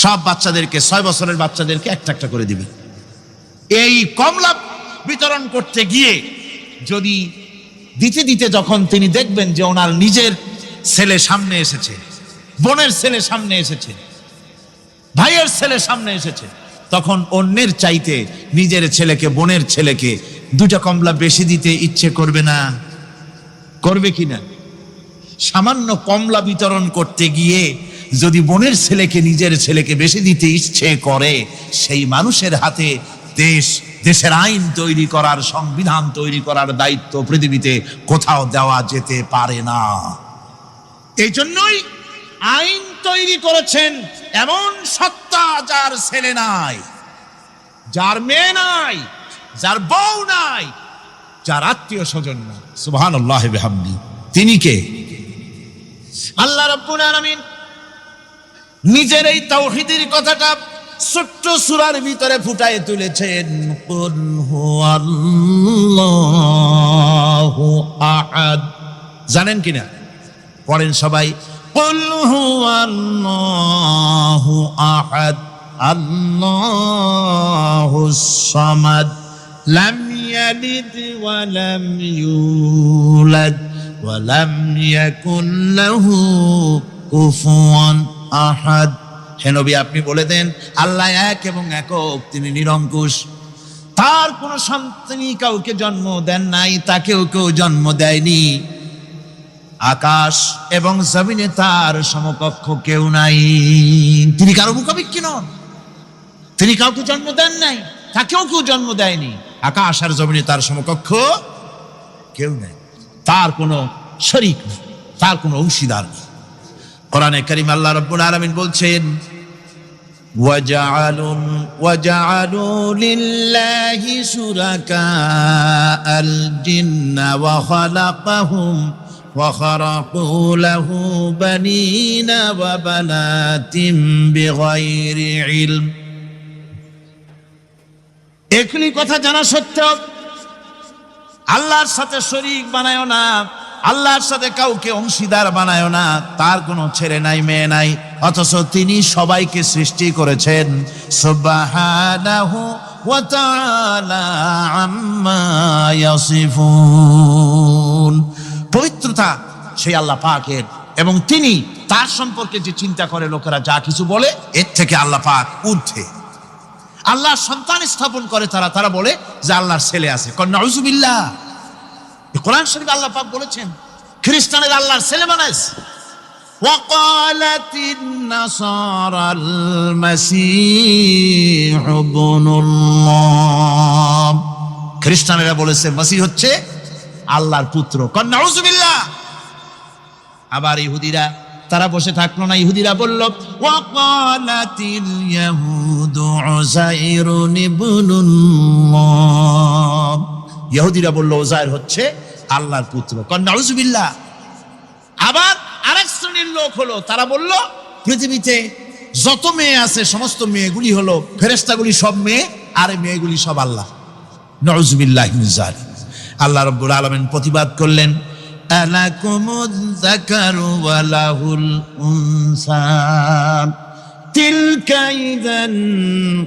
সব বাচ্চাদেরকে, 6 বছরের বাচ্চাদেরকে একটা একটা করে দিবেন। এই কমলা বিতরণ করতে গিয়ে যদি দিতে দিতে যখন তিনি দেখবেন যে ওনার নিজের ছেলে সামনে এসেছে, বোনের ছেলে সামনে এসেছে, ভাইয়ের ছেলে সামনে এসেছে, তখন অন্যের চাইতে নিজের ছেলেকে, বোনের ছেলেকে 2টা কমলা বেশি দিতে ইচ্ছে করবে না? করবে কিনা? সামান্য কমলা বিতরণ করতে গিয়ে যদি বোনের ছেলেকে, নিজের ছেলেকে বেশি দিতে ইচ্ছে করে, সেই মানুষের হাতে দেশের আইন তৈরি করার, সংবিধান তৈরি করার দায়িত্ব পৃথিবীতে কোথাও দেওয়া যেতে পারে না। এই জন্যই আইন তৈরি করেছেন এমন সত্তা যার ছেলে নাই, যার মেয়ে নাই, যার বউ নাই, যার আত্মীয় স্বজন নাই। সুবহানাল্লাহি ওয়া বিহামদি। তিনি কে? আল্লাহ রাব্বুল আলামিন নিজের এই তাওহীদের কথাটা ছোট্ট সূরার ভিতরে ফুটায় তুলেছেন। কুল হুয়াল্লাহু আহাদ। জানেন কিনা? পড়েন সবাই। কুল হুয়াল্লাহু আহাদ আল্লাহুস সামাদ লাম ইয়ালিদ ওয়া লাম ইউলাদ ওয়া লাম ইয়াকুল লাহু কুফুয়ান আহাদ। হে নবী, আপনি বলে দেন আল্লাহ এক এবং একক, তিনি নিরঙ্কুশ। তার কোন সন্তানই কাউকে জন্ম দেন নাই, তাকেও কেউ জন্ম দেয়নি। আকাশ এবং জমিনে তার সমকক্ষ কেউ নাই। তিনি কারো মুখাপেক্ষী নন। তিনি কাউকে জন্ম দেন নাই, তাকেও কেউ জন্ম দেয়নি। আকাশ আর জমিনে তার সমকক্ষ কেউ নেই। তার কোনো শরীক নেই, তার কোনো অংশীদার নেই। কোরআনে কারীম আল্লাহ রাব্বুল আলামিন বলছেন, ওয়াজআলু লিল্লাহি শুরাকাআল জিন্না ওয়া খালাকাহুম ওয়া খারাকু লাহু বানিনা ওয়া বানাতিন বিগাইরি ইলম। এখনি কথা জানা সত্ত্বেও আল্লাহর সাথে শরীক বানায়ো না, আল্লাহর সাথে কাউকে অংশীদার বানায়ো না। তার কোনো ছেলে নাই, মেয়ে নাই, অথচ তিনি সবাইকে সৃষ্টি করেছেন। সুবহানাহু ওয়া তাআলা আম্মা ইয়াসিফুন। পবিত্রতা সেই আল্লাহ পাকের, এবং তিনি তার সম্পর্কে যে চিন্তা করে লোকেরা যা কিছু বলে, এর থেকে আল্লাহ পাক ঊর্ধ্বে। আল্লাহ সন্তান স্থাপন করে তারা বলে যে আল্লাহর ছেলে আছে। নাউযুবিল্লাহ। কোরআন শরীফে আল্লাহ পাক বলেছেন খ্রিস্টানের আল্লাহর ছেলে বানাইছে। ওয়াকালাতিন নাসারাল মাসীহ ইবনুল্লাহ। খ্রিস্টানেরা বলেছে মসিহ হচ্ছে আল্লাহর পুত্র। নাউযুবিল্লাহ। আবার ইহুদিরা তারা বসে থাকলো না। ইহুদিরা বলল ওয়াকালাতিল ইয়াহুদু উযাইরুন ইবনুল্লাহ। ইহুদিরা বলল উযাইর হচ্ছে আল্লাহর পুত্র। নাউযুবিল্লাহ। আবার আরেক শ্রেণীর লোক হলো, তারা বলল পৃথিবীতে যত মেয়ে আছে সমস্ত মেয়েগুলি হলো ফেরেশতাগুলি, সব মেয়ে, আর মেয়েগুলি সব আল্লাহ। নাউযুবিল্লাহি মিন যালিক। আল্লাহ রাব্বুল আলামিন প্রতিবাদ করলেন, আলাকুমুয যাকারু ওয়া লাহুল উনসা তিলকা ইযান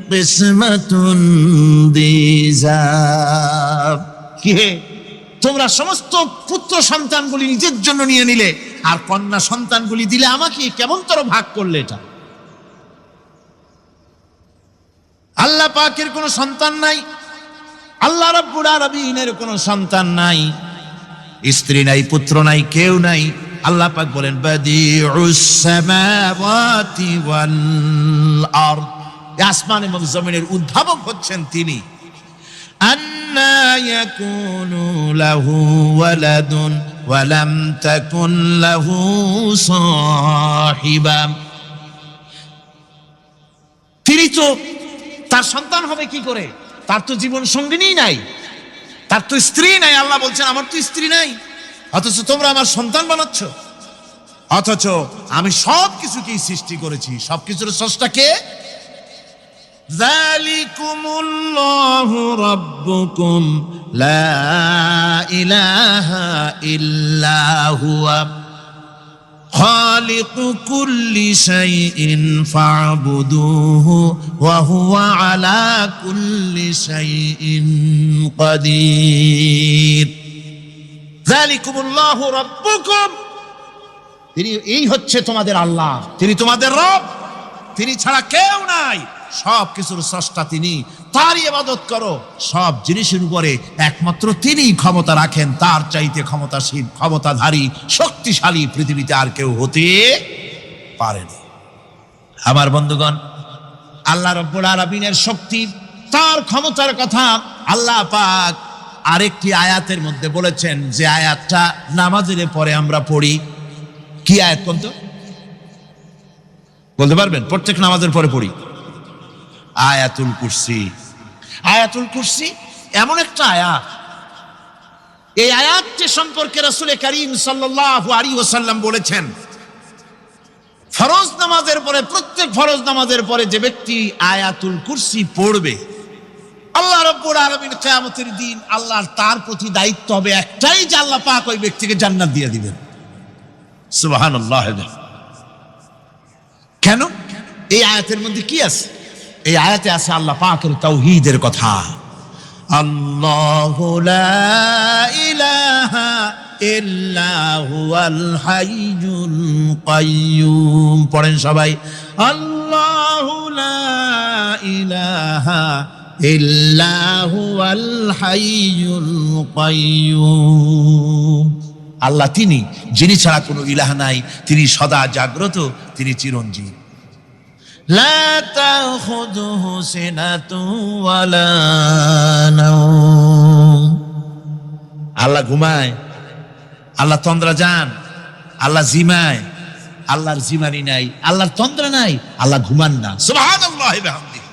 কিসমাতুন দিযা। কি হে, তোমরা সমস্ত পুত্র সন্তানগুলি নিজের জন্য নিয়ে নিলে, আর কন্যা সন্তানগুলি দিলে আমাকে, কেমন তোর ভাগ করলে এটা? আল্লাহ পাকের কোনো সন্তান নাই, আল্লাহ রাব্বুল আলামিনের কোনো সন্তান নাই, স্ত্রী নাই, পুত্র নাই, কেউ নাই। আল্লাহ পাক বলেন বাদিউস সামাওয়াতি ওয়াল আরদ। আসমান এবং জমিনের উদ্ভাবক হচ্ছেন তিনি। আন্না ইয়াকুনু লাহু ওয়ালাদুন ওয়া লাম তাকুন লাহু সাহিবা। তিনি তো, তার সন্তান হবে কি করে? তার তো জীবন সঙ্গিনী নাই, তার তো স্ত্রী নাই। আল্লাহ বলছেন আমার তো স্ত্রী নাই, অথচ তোমরা আমার সন্তান বানাচ্ছ। অথচ আমি সব কিছুকেই সৃষ্টি করেছি। সবকিছুর স্রষ্টা কে? যালিকুমুল্লাহু রাব্বুকুম লা ইলাহা ইল্লা হুয়া খালিকু কুল্লি শাইইন ফা'বুদুহু ওয়া হুয়া আলা কুল্লি শাইইন কাদির। যালিকুমুল্লাহু রাব্বুকুম, তিনি, এই হচ্ছে তোমাদের আল্লাহ, তিনি তোমাদের রব, তিনি ছাড়া কেউ নাই। সব কিছুর স্রষ্টা তিনি, তারই ইবাদত করো। সব জিনিসের উপরে একমাত্র তিনি ক্ষমতা রাখেন, তার চাইতে ক্ষমতাশীল, ক্ষমতাধারী, শক্তিশালী পৃথিবীতে আর কেউ হতে পারে না। আমার বন্ধুগণ, আল্লাহ রাব্বুল আলামিনের শক্তি, তার ক্ষমতার কথা আল্লাহ পাক আরেকটি আয়াতের মধ্যে বলেছেন, যে আয়াতটা নামাজের পরে আমরা পড়ি। কি আয়াত কোন? বলতে পারবেন? প্রত্যেক নামাজের পরে পড়ি আয়াতুল কুরসি। আয়াতুল কুরসি এমন একটা আয়াত, এই আয়াতটি সম্পর্কে রাসূল করিম সাল্লাল্লাহু আলাইহি ওয়াসাল্লাম বলেছেন, ফরজ নামাজের পরে, প্রত্যেক ফরজ নামাজের পরে যে ব্যক্তি আয়াতুল কুরসি পড়বে, আল্লাহ রাব্বুল আলামিন কিয়ামতের দিন আল্লাহর তার প্রতি দায়িত্ব হবে একটাই, যে আল্লাহ পাক ওই ব্যক্তিকে জান্নাত দিয়ে দিবেন। সুবহানাল্লাহ। কেন? এই আয়াতের মধ্যে কি আছে? এই আয়াতে আছে আল্লাহ পাকের তাওহীদের কথা। আল্লাহু লা ইলাহা ইল্লা হুয়াল হাইয়ুল কাইয়্যুম। পড়েন সবাই, আল্লাহু লা ইলাহা ইল্লা হুয়াল হাইয়ুল কাইয়্যুম। আল্লাহ তিনি, যিনি ছাড়া কোনো ইলাহ নাই, তিনি সদা জাগ্রত, তিনি চিরঞ্জীব। লা তাখুযুহু সিনাতুন ওয়ালা নাওম। আল্লাহ ঘুমায়, আল্লাহ তন্দ্রা যান, আল্লাহ জিমায়, আল্লাহর জিমানি নাই, আল্লাহর তন্দ্রা নাই, আল্লাহ ঘুমান না। সুবহানাল্লাহি ওয়া বিহামদিহি।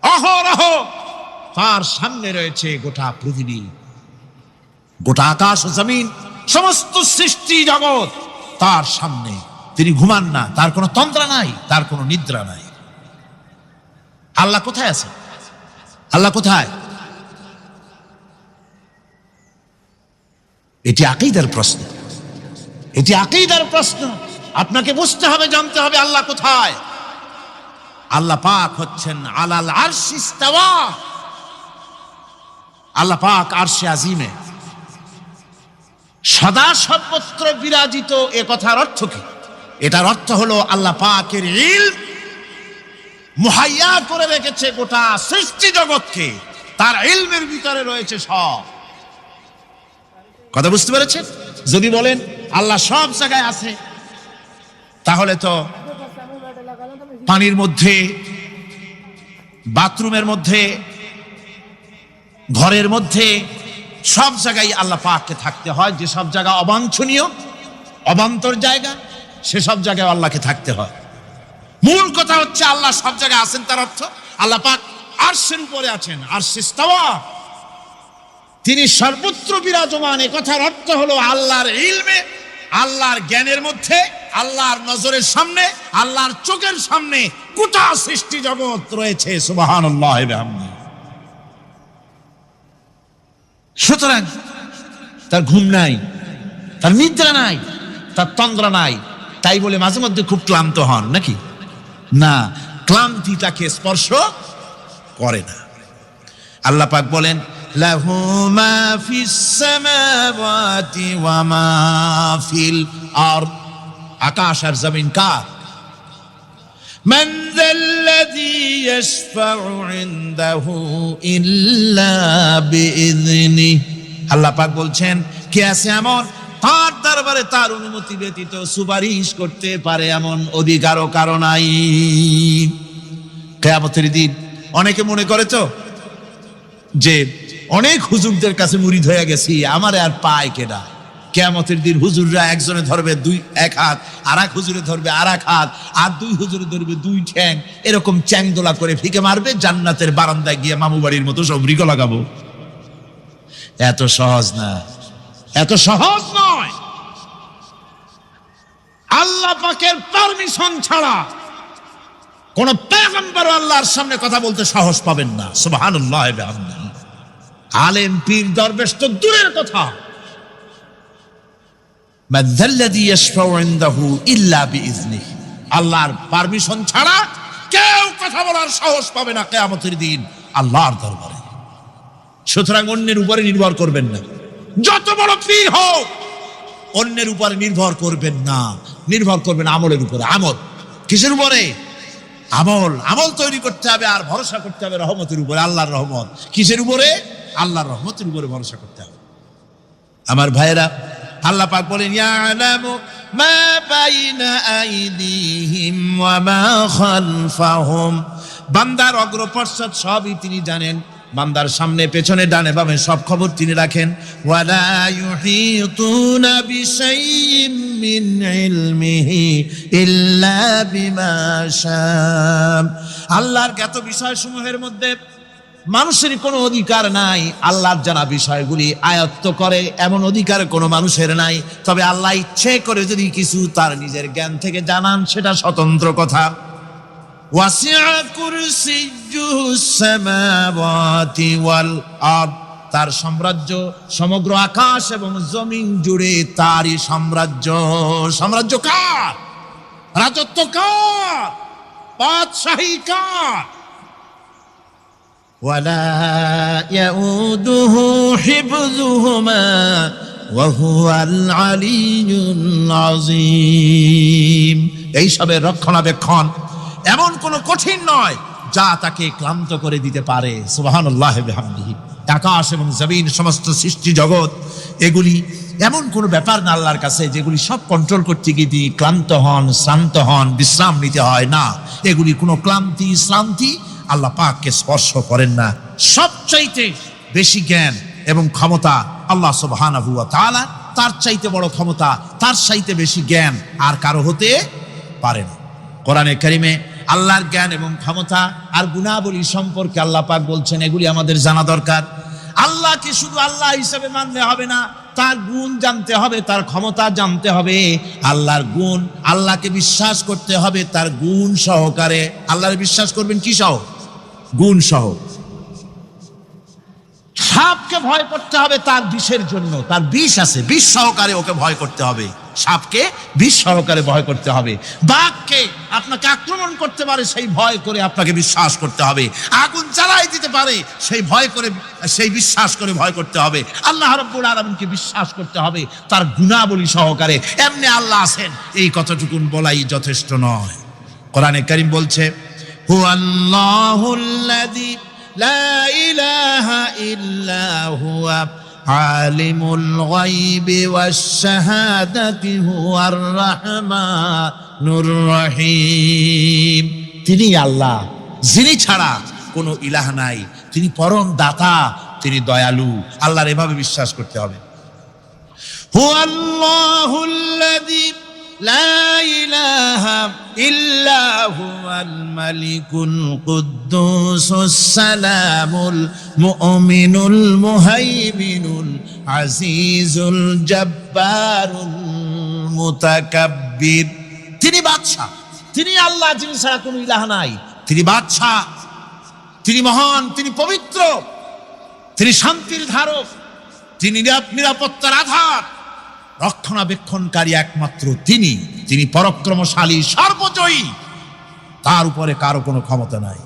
অহরহ তার সামনে রয়েছে গোটা পৃথিবী, গোটা আকাশ ও জমিন, সমস্ত সৃষ্টি জগৎ তার সামনে। তিনি ঘুমান না, তার কোনো তন্দ্রা নাই, তার কোনো নিদ্রা নাই। আল্লাহ কোথায় আছে? আল্লাহ কোথায়? এটি আকীদার প্রশ্ন, এটি আকীদার প্রশ্ন। আপনাকে বুঝতে হবে, জানতে হবে আল্লাহ কোথায়। আল্লাহ পাক হচ্ছেন আলাল আরশি ইস্তাওয়া। আল্লাহ পাক আরশে আজিমে সদা সর্বত্র বিরাজিত। এ কথার অর্থ কি? এটার অর্থ হলো আল্লাহ পাকের ইলম মুহাইয়া করে রেখেছে গোটা সৃষ্টি জগৎকে, তার ইলমের ভিতরে রয়েছে সব। কথা বুঝতে পেরেছেন? যদি বলেন আল্লাহ সব জায়গায় আছে, তাহলে তো পানির মধ্যে, বাথরুমের মধ্যে, ঘরের মধ্যে, সব জায়গায় আল্লাহ পাককে থাকতে হয়। যে সব জায়গা অবাঞ্ছনীয়, অবান্তর জায়গা, সেসব জায়গায় আল্লাহকে থাকতে হয়। মূল কথা হচ্ছে আল্লাহ সব জায়গায় আছেন, তার অর্থ আল্লাহ পাক আরশের উপরে আছেন, আরশে ইস্তাওয়া, তিনি সর্বত্র বিরাজমান। এ কথার অর্থ হলো আল্লাহর ইলমে, আল্লাহর জ্ঞানের মধ্যে, আল্লাহর নজরের সামনে, আল্লাহর চোখের সামনে গোটা সৃষ্টি জগৎ রয়েছে। সুবহানাল্লাহ ওয়া বিহামদিহি। সুতরাং তার ঘুম নাই, তার নিদ্রা নাই, তার তন্দ্রা নাই। তাই বলে মাঝে মধ্যে খুব ক্লান্ত হন নাকি? না, ক্লান্তি তাকে স্পর্শ করে না। আল্লাহ পাক বলেন, লাহু মা ফিস সামাওয়াতি ওয়া মা ফিল আরদ। আকাশ আর জমিন কার? মান যাল্লাযী ইয়াশফাউ ইনদাহু ইল্লা বিইযনিহি। আল্লাহ পাক বলছেন, কে আছে এমন তার দরবারে তার অনুমতি ব্যতীত সুপারিশ করতে পারে এমন অধিকারও কারো নাই। কিয়ামতের দিন অনেকে মনে করে তো যে অনেক হুজুরদের কাছে মুরিদ হয়ে গেছি, আমারে আর পায় কেডা। কিয়ামতের দিন হুজুররা একজনে ধরবে এক হাত, আর এক হুজুরে ধরবে আর এক হাত, আর দুই হুজুরে ধরবে দুই ঠ্যাং, এরকম চ্যাংদোলা করে ফিকে মারবে, জান্নাতের বারান্দায় গিয়ে মামু বাড়ির মতো সব রিকো লাগাবো। এত সহজ না, এত সহজ নয়। আল্লাহ পাকের পারমিশন ছাড়া কোন পয়গম্বর আল্লাহর সামনে কথা বলতে সাহস পাবেন না। সুবহানাল্লাহ ওয়া বিহামদিহি। আলেম পীর দরবেশ তো দূরের কথা, মান যাল্লাযী ইয়াশফাউ ইনদাহু ইল্লা বিইযনিহি। আল্লাহর পারমিশন ছাড়া কেউ কথা বলার সাহস পাবে না কিয়ামতের দিন আল্লাহর দরবারে। সুতরাং অন্যের উপরে নির্ভর করবেন না, যত বড় পীর হোক অন্যের উপরে নির্ভর করবেন না, নির্ভর করবেন আমলের উপরে। আমল কিসের উপরে? আমল। আমল তৈরি করতে হবে আর ভরসা করতে হবে রহমতের উপরে, আল্লাহর রহমত। কিসের উপরে? আল্লাহর রহমতের উপরে ভরসা করতে হবে। আমার ভাইয়েরা, আল্লাহ পাক বলেন, ইয়ালামু মা বাইনা আইদিহিম ওয়া মা খালফাহুম। বান্দার অগ্রপশ্চাৎ সবই তিনি জানেন, বান্দার সামনে পেছনে ডানে বামে সব খবর তিনি রাখেন। ওয়ালা ইউহিতুনা বিশাইইম মিন ইলমিহি ইল্লা বিমা শাআ। আল্লাহর জ্ঞাত বিষয়সমূহের মধ্যে মানুষের কোনো অধিকার নাই আল্লাহর জানা বিষয়গুলি আয়ত্ত করে, এমন অধিকার কোনো মানুষের নাই। তবে আল্লাহ ইচ্ছে করে যদি কিছু তার নিজের জ্ঞান থেকে জানান, সেটা স্বতন্ত্র কথা। ওয়াসিআ কুরসিয়্যুহুস সামাওয়াতি ওয়াল আরদ, তার সাম্রাজ্য সমগ্র আকাশ এবং জমিন জুড়ে তারই সাম্রাজ্য। সাম্রাজ্য কার? রাজত্ব কার? বাদশাহী কার? ওয়ালা ইয়াউদুহু হিফযুহুমা ওয়া হুয়াল আলিয়্যুল আযীম। এই সবের রক্ষণাবেক্ষণ এমন কোনো কঠিন নয় যা তাকে ক্লান্ত করে দিতে পারে। সুবহানাল্লাহি ওয়া বিহামদিহি। আকাশ এবং জমিন, সমস্ত সৃষ্টি জগৎ, এগুলি এমন কোনো ব্যাপার না আল্লাহর কাছে যেগুলি সব কন্ট্রোল করতে গিয়ে তিনি ক্লান্ত হন, শ্রান্ত হন, বিশ্রাম নিতে হয় না। এগুলি কোনো ক্লান্তি শ্রান্তি আল্লাহ পাককে স্পর্শ করেন না। সবচাইতে বেশি জ্ঞান এবং ক্ষমতা আল্লাহ সুবহানাহু ওয়া তাআলা, তার চাইতে বড় ক্ষমতা, তার চাইতে বেশি জ্ঞান আর কারো হতে পারে না। কোরআনে কারিমে আল্লাহর জ্ঞান এবং ক্ষমতা আর গুণাবলী সম্পর্কে আল্লাহ পাক বলছেন, এগুলি আমাদের জানা দরকার। আল্লাহকে শুধু আল্লাহ হিসেবে মানলে হবে না, তার গুণ জানতে হবে, তার ক্ষমতা জানতে হবে। আল্লাহর গুণ, আল্লাহকে বিশ্বাস করতে হবে তার গুণ সহকারে। আল্লাহর বিশ্বাস করবেন কি সহ? গুণ সহ। সাপকে ভয় করতে হবে তার বিষের জন্য, তার বিষ আছে, বিষ সহকারে ওকে ভয় করতে হবে। সাপকে বিষ সহকারে ভয় করতে হবে। বাঘকে আপনাকে আক্রমণ করতে পারে, সেই ভয় করে আপনাকে বিশ্বাস করতে হবে। আগুন জ্বালাই দিতে পারে, সেই ভয় করে, সেই বিশ্বাস করে ভয় করতে হবে। আল্লাহ রাব্বুল আলামিনকে বিশ্বাস করতে হবে তার গুণাবলী সহকারে। এমনি আল্লাহ আছেন এই কতটুকুন বলাই যথেষ্ট নয়। কোরআনে কারীম বলছে, হুয়াল্লাহুল্লাযী লা ইলাহা ইল্লা হুয়া আলিমুল গায়বি ওয়াশ শাহাদাতি হুয়ার রাহমানুর রহিম। তিনি আল্লাহ, যিনি ছাড়া কোনো ইলাহ নাই। তিনি পরম দাতা, তিনি দয়ালু। আল্লাহর এভাবে বিশ্বাস করতে হবে। হুয়াল্লাহুল্লাযী লা ইলাহা ইল্লা হুয়াল মালিকুল কুদ্দুসুস সালামুল মুমিনুল মুহাইমিনুল আজিজুল জব্বারুল মুতাকাব্বির। তিনি বাদশা, তিনি আল্লাহ, যিনি ছাড়া কোনো ইলাহ নাই। তিনি বাদশা, তিনি মহান, তিনি পবিত্র, তিনি শান্তির ধারক, তিনি নিরাপত্তার আধার, রক্ষণাবেক্ষণকারী একমাত্র তিনি। তিনি পরাক্রমশালী, সর্বজয়ী, তার উপরে কারো কোনো ক্ষমতা নাই।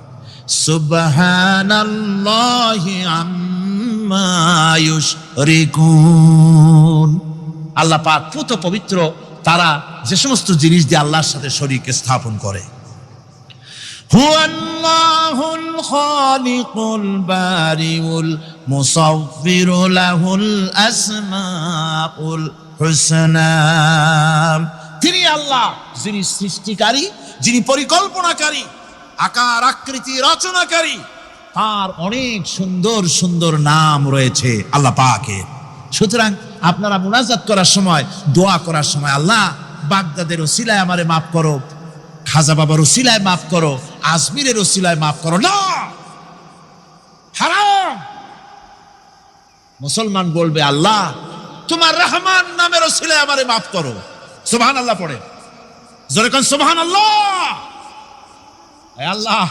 সুবহানাল্লাহি আম্মা ইউশরিকুন। আল্লাহ পাক পুত পবিত্র তারা যে সমস্ত জিনিস দিয়ে আল্লাহর সাথে শরীক স্থাপন করে। হুয়াল্লাহুল খালিকুল বারিউল মুসাউফিরু লাহুল আসমাউল হুসনা। তিনি আল্লাহ, যিনি সৃষ্টিকারী, যিনি পরিকল্পনাকারী, আকার আকৃতি রচনাকারী। তার অনেক সুন্দর সুন্দর নাম রয়েছে আল্লাহ পাকের। সুতরাং আপনারা মুনাজাত করার সময়, দোয়া করার সময়, আল্লাহ বাগদাদের ওসিলায় আমারে মাফ করো, খাজা বাবার ওসিলায় মাফ করো, আজমিরের ওসিলায় মাফ করো না, হারাম। মুসলমান বলবে, আল্লাহ তোমার রহমান নামের ওসিলায় আমারে মাফ করো। সুবহানাল্লাহ পড়ে, জোরে কোন সুবহানাল্লাহ। আল্লাহ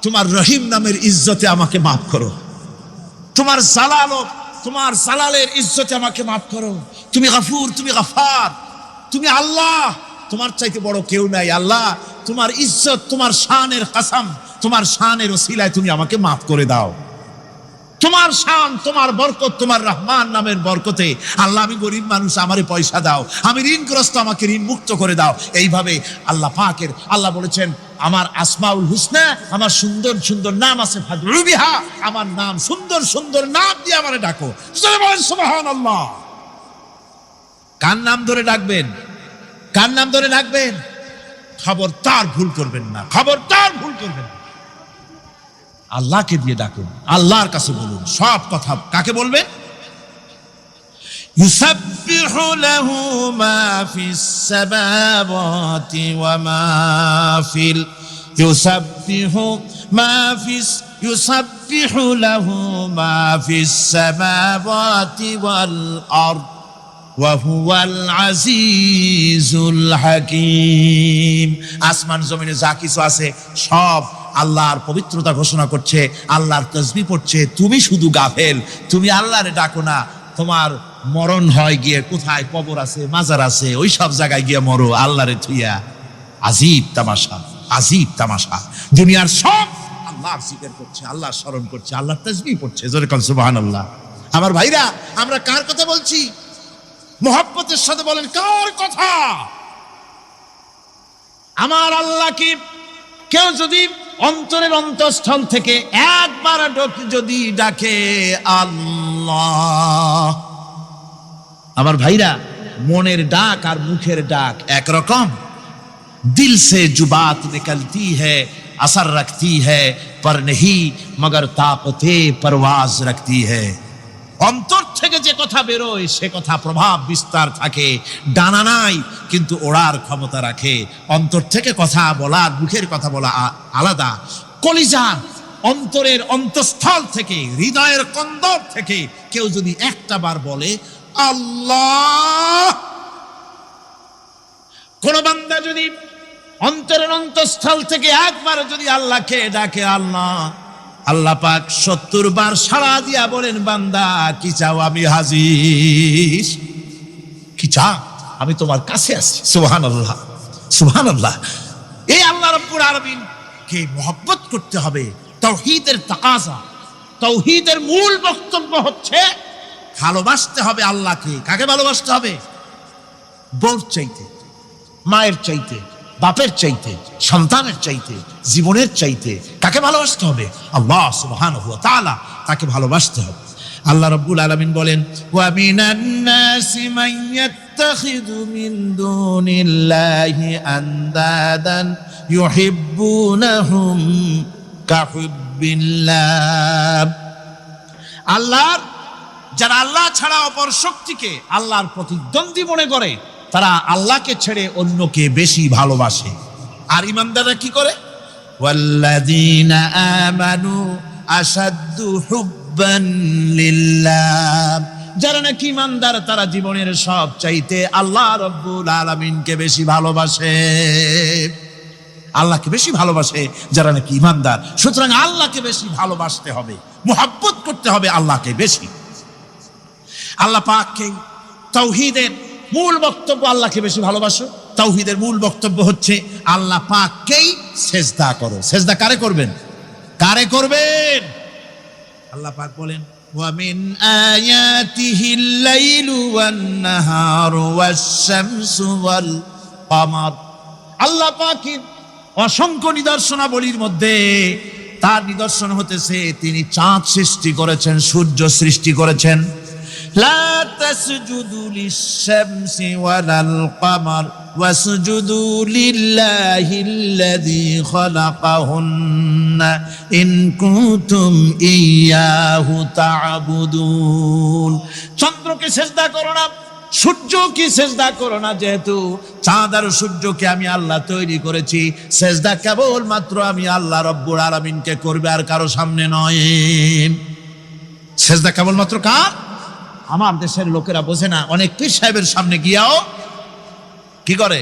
তোমার রহিম নামের ইজ্জতে আমাকে মাফ করো, তোমার জালালের ইজ্জতে আমাকে মাফ করো। তুমি গফুর, তুমি গফার, তুমি আল্লাহ, তোমার চাইতে বড় কেউ নাই। আল্লাহ তোমার ইজ্জত, তোমার শানের কসম, তোমার শানের ওসিলায় তুমি আমাকে মাফ করে দাও। তোমার শান, তোমার বরকত, তোমার রহমান নামের বরকতে আল্লাহ আমি গরিব মানুষ, আমারে পয়সা দাও, আমি ঋণগ্রস্ত, আমাকে ঋণ মুক্ত করে দাও। এইভাবে আল্লাহ পাকের, আল্লাহ বলেছেন আমার আসমাউল হুসনা, আমার সুন্দর সুন্দর নাম আছে, ফাদরু বিহা, আমার নাম সুন্দর সুন্দর নাম দিয়ে আমারে ডাকো। সুবহানাল্লাহ। কার নাম ধরে ডাকবেন? কার নাম ধরে ডাকবেন? খবরদার ভুল করবেন না, খবরদার ভুল করবেন না। আল্লাহকে দিয়ে ডাকুন, আল্লাহর কাছে বলুন সব কথা। কাকে বলবেন? ইউসাব্বিহু লাহু মা ফিস সামাওয়াতি ওয়া মা ফিল ইউসাব্বিহু লাহু মা ফিস সামাওয়াতি ওয়াল আরদ ওয়া হুয়াল আজিজুল হাকীম। আসমান জমিনে যা কিছু আছে সব আল্লাহর পবিত্রতা ঘোষণা করছে, আল্লাহর তাসবিহ পড়ছে। তুমি শুধু গাফেল, তুমি আল্লাহরে ডাকো না। তোমার মরণ হয় গিয়ে কোথায় কবর আছে, মাজার আছে, ওই সব জায়গায় গিয়ে মরো আল্লাহরে থুইয়া। আজীব তামাশা, আজীব তামাশা। দুনিয়ার সব আল্লাহর জিকির করছে, আল্লাহর স্মরণ করছে, আল্লাহর তাসবিহ পড়ছে। জোরে কোন সুবহানাল্লাহ। আমার ভাইরা, আমরা কার কথা বলছি? মুহাব্বতের সাথে বলেন, কার কথা? আমার আল্লাহকে কেউ যদি অন্তরের অন্তঃস্থল থেকে একবার যদি ডাকে আল্লাহ, আমার ভাইরা, মনের ডাক আর মুখের ডাক একরকম। दिल से जो बात निकलती है असर रखती है पर नहीं मगर ताकते परवाज रखती है। অন্তর থেকে যে কথা বেরোয় সে কথা প্রভাব বিস্তার থাকে, ডানা নাই কিন্তু ওড়ার ক্ষমতা রাখে। অন্তর থেকে কথা বলা, মুখের কথা বলা আলাদা। কলিজার অন্তরের অন্তঃস্থল থেকে, হৃদয়ের কন্দর থেকে কেউ যদি একটা বার বলে আল্লাহ, কোন বান্দা যদি অন্তরের অন্তঃস্থল থেকে একবার যদি আল্লাহকে ডাকে আল্লাহ, আল্লাহ পাক 70 বার সাড়া দিয়া বলেন, বান্দা কি চাও, আমি হাজির। কি চাও, আমি তোমার কাছে আছি। সুবহানাল্লাহ, সুবহানাল্লাহ। এই আল্লাহ রাব্বুল আলামিন কে মহব্বত করতে হবে। তাওহীদের তাকাজা, তাওহীদের মূল বক্তব্য হচ্ছে ভালোবাসতে হবে আল্লাহকে। কাকে ভালোবাসতে হবে? বউর চাইতে, মায়ের চাইতে, বাপের চাইতে, সন্তানের চাইতে, জীবনের চাইতে কাকে ভালোবাসতে হবে? আল্লাহ সুবহানাহু ওয়া তাআলা, তাকে ভালোবাসতে হবে। আল্লাহ রাব্বুল আলামিন বলেন, ওয়া মিনান নাসি মান ইয়াত্তাখিযু মিন দুনিল্লাহি আনদাদান ইউহিব্বুনাহুম কাহুব্বিল্লাহ। আল্লাহর যারা আল্লাহ ছাড়া অপর শক্তিকে আল্লাহর প্রতিদ্বন্দ্বী মনে করে, তারা আল্লাহকে ছেড়ে অন্যকে বেশি ভালোবাসে। আর ঈমানদাররা কি করে? ওয়াল্লাযীনা আমানু আশাদ্দু হুব্বান লিল্লাহ। যারা নাকি ঈমানদার তারা জীবনের সব চাইতে আল্লাহ রাব্বুল আলামিনকে বেশি ভালোবাসে, আল্লাহকে বেশি ভালোবাসে যারা নাকি ঈমানদার। সুতরাং আল্লাহকে বেশি ভালোবাসতে হবে, মুহাব্বত করতে হবে আল্লাহকে বেশি। আল্লাহ পাককে তাওহীদের মূল বক্তব্য, আল্লাহকে বেশি ভালোবাসো। তাওহীদের মূল বক্তব্য হচ্ছে আল্লাহ পাককেই সেজদা করো। সেজদা কারে করবেন? কারে করবেন? আল্লাহ পাক বলেন, ওয়া মিন আয়াতিহিল লাইলু ওয়ান নাহারু ওয়াশ শামসু ওয়াল কমার। আল্লাহ পাকের অসংখ্য নিদর্শনাবলীর মধ্যে তার নিদর্শন হতেছে তিনি চাঁদ সৃষ্টি করেছেন, সূর্য সৃষ্টি করেছেন। লা তাসজুদু লিশ-শামসি ওয়ালাল কমার ওয়াসজুদু লিল্লাহিল্লাযী খালাকাহুন্না ইন কুনতুম ইয়্যাহু তা'বুদুন। চন্দ্রকে সিজদা করো না, সূর্যকে সিজদা করো না, যেহেতু চাঁদ আর সূর্যকে আমি আল্লাহ তৈরি করেছি। সিজদা কেবল মাত্র আমি আল্লাহ রাব্বুল আলামিনকে করবে, আর কারো সামনে নয়। সিজদা কেবল মাত্র কার? আমার দেশের লোকেরা বোঝে না, অনেক পীর সাহেবের সামনে গিয়াও কি করে,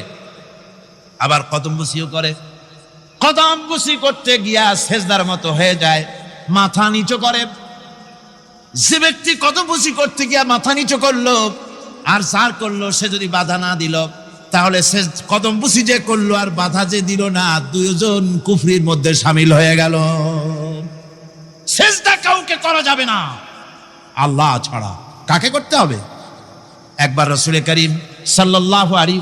আবার কদমবুসিও করে। কদমবুসি করতে গিয়া সিজদার মতো হয়ে যায়, মাথা নিচু করে। যে ব্যক্তি কদমবুসি করতে গিয়া মাথা নিচু করলো আর সার করলো, সে যদি বাধা না দিল, তাহলে সে কদমবুসি যে করলো আর বাধা যে দিল না, দুইজন কুফরির মধ্যে শামিল হয়ে গেল। সিজদা কাউকে করা যাবে না আল্লাহ ছাড়া। কাকে করতে হবে? একবার রাসূল করিম সাল্লাল্লাহু আলাইহি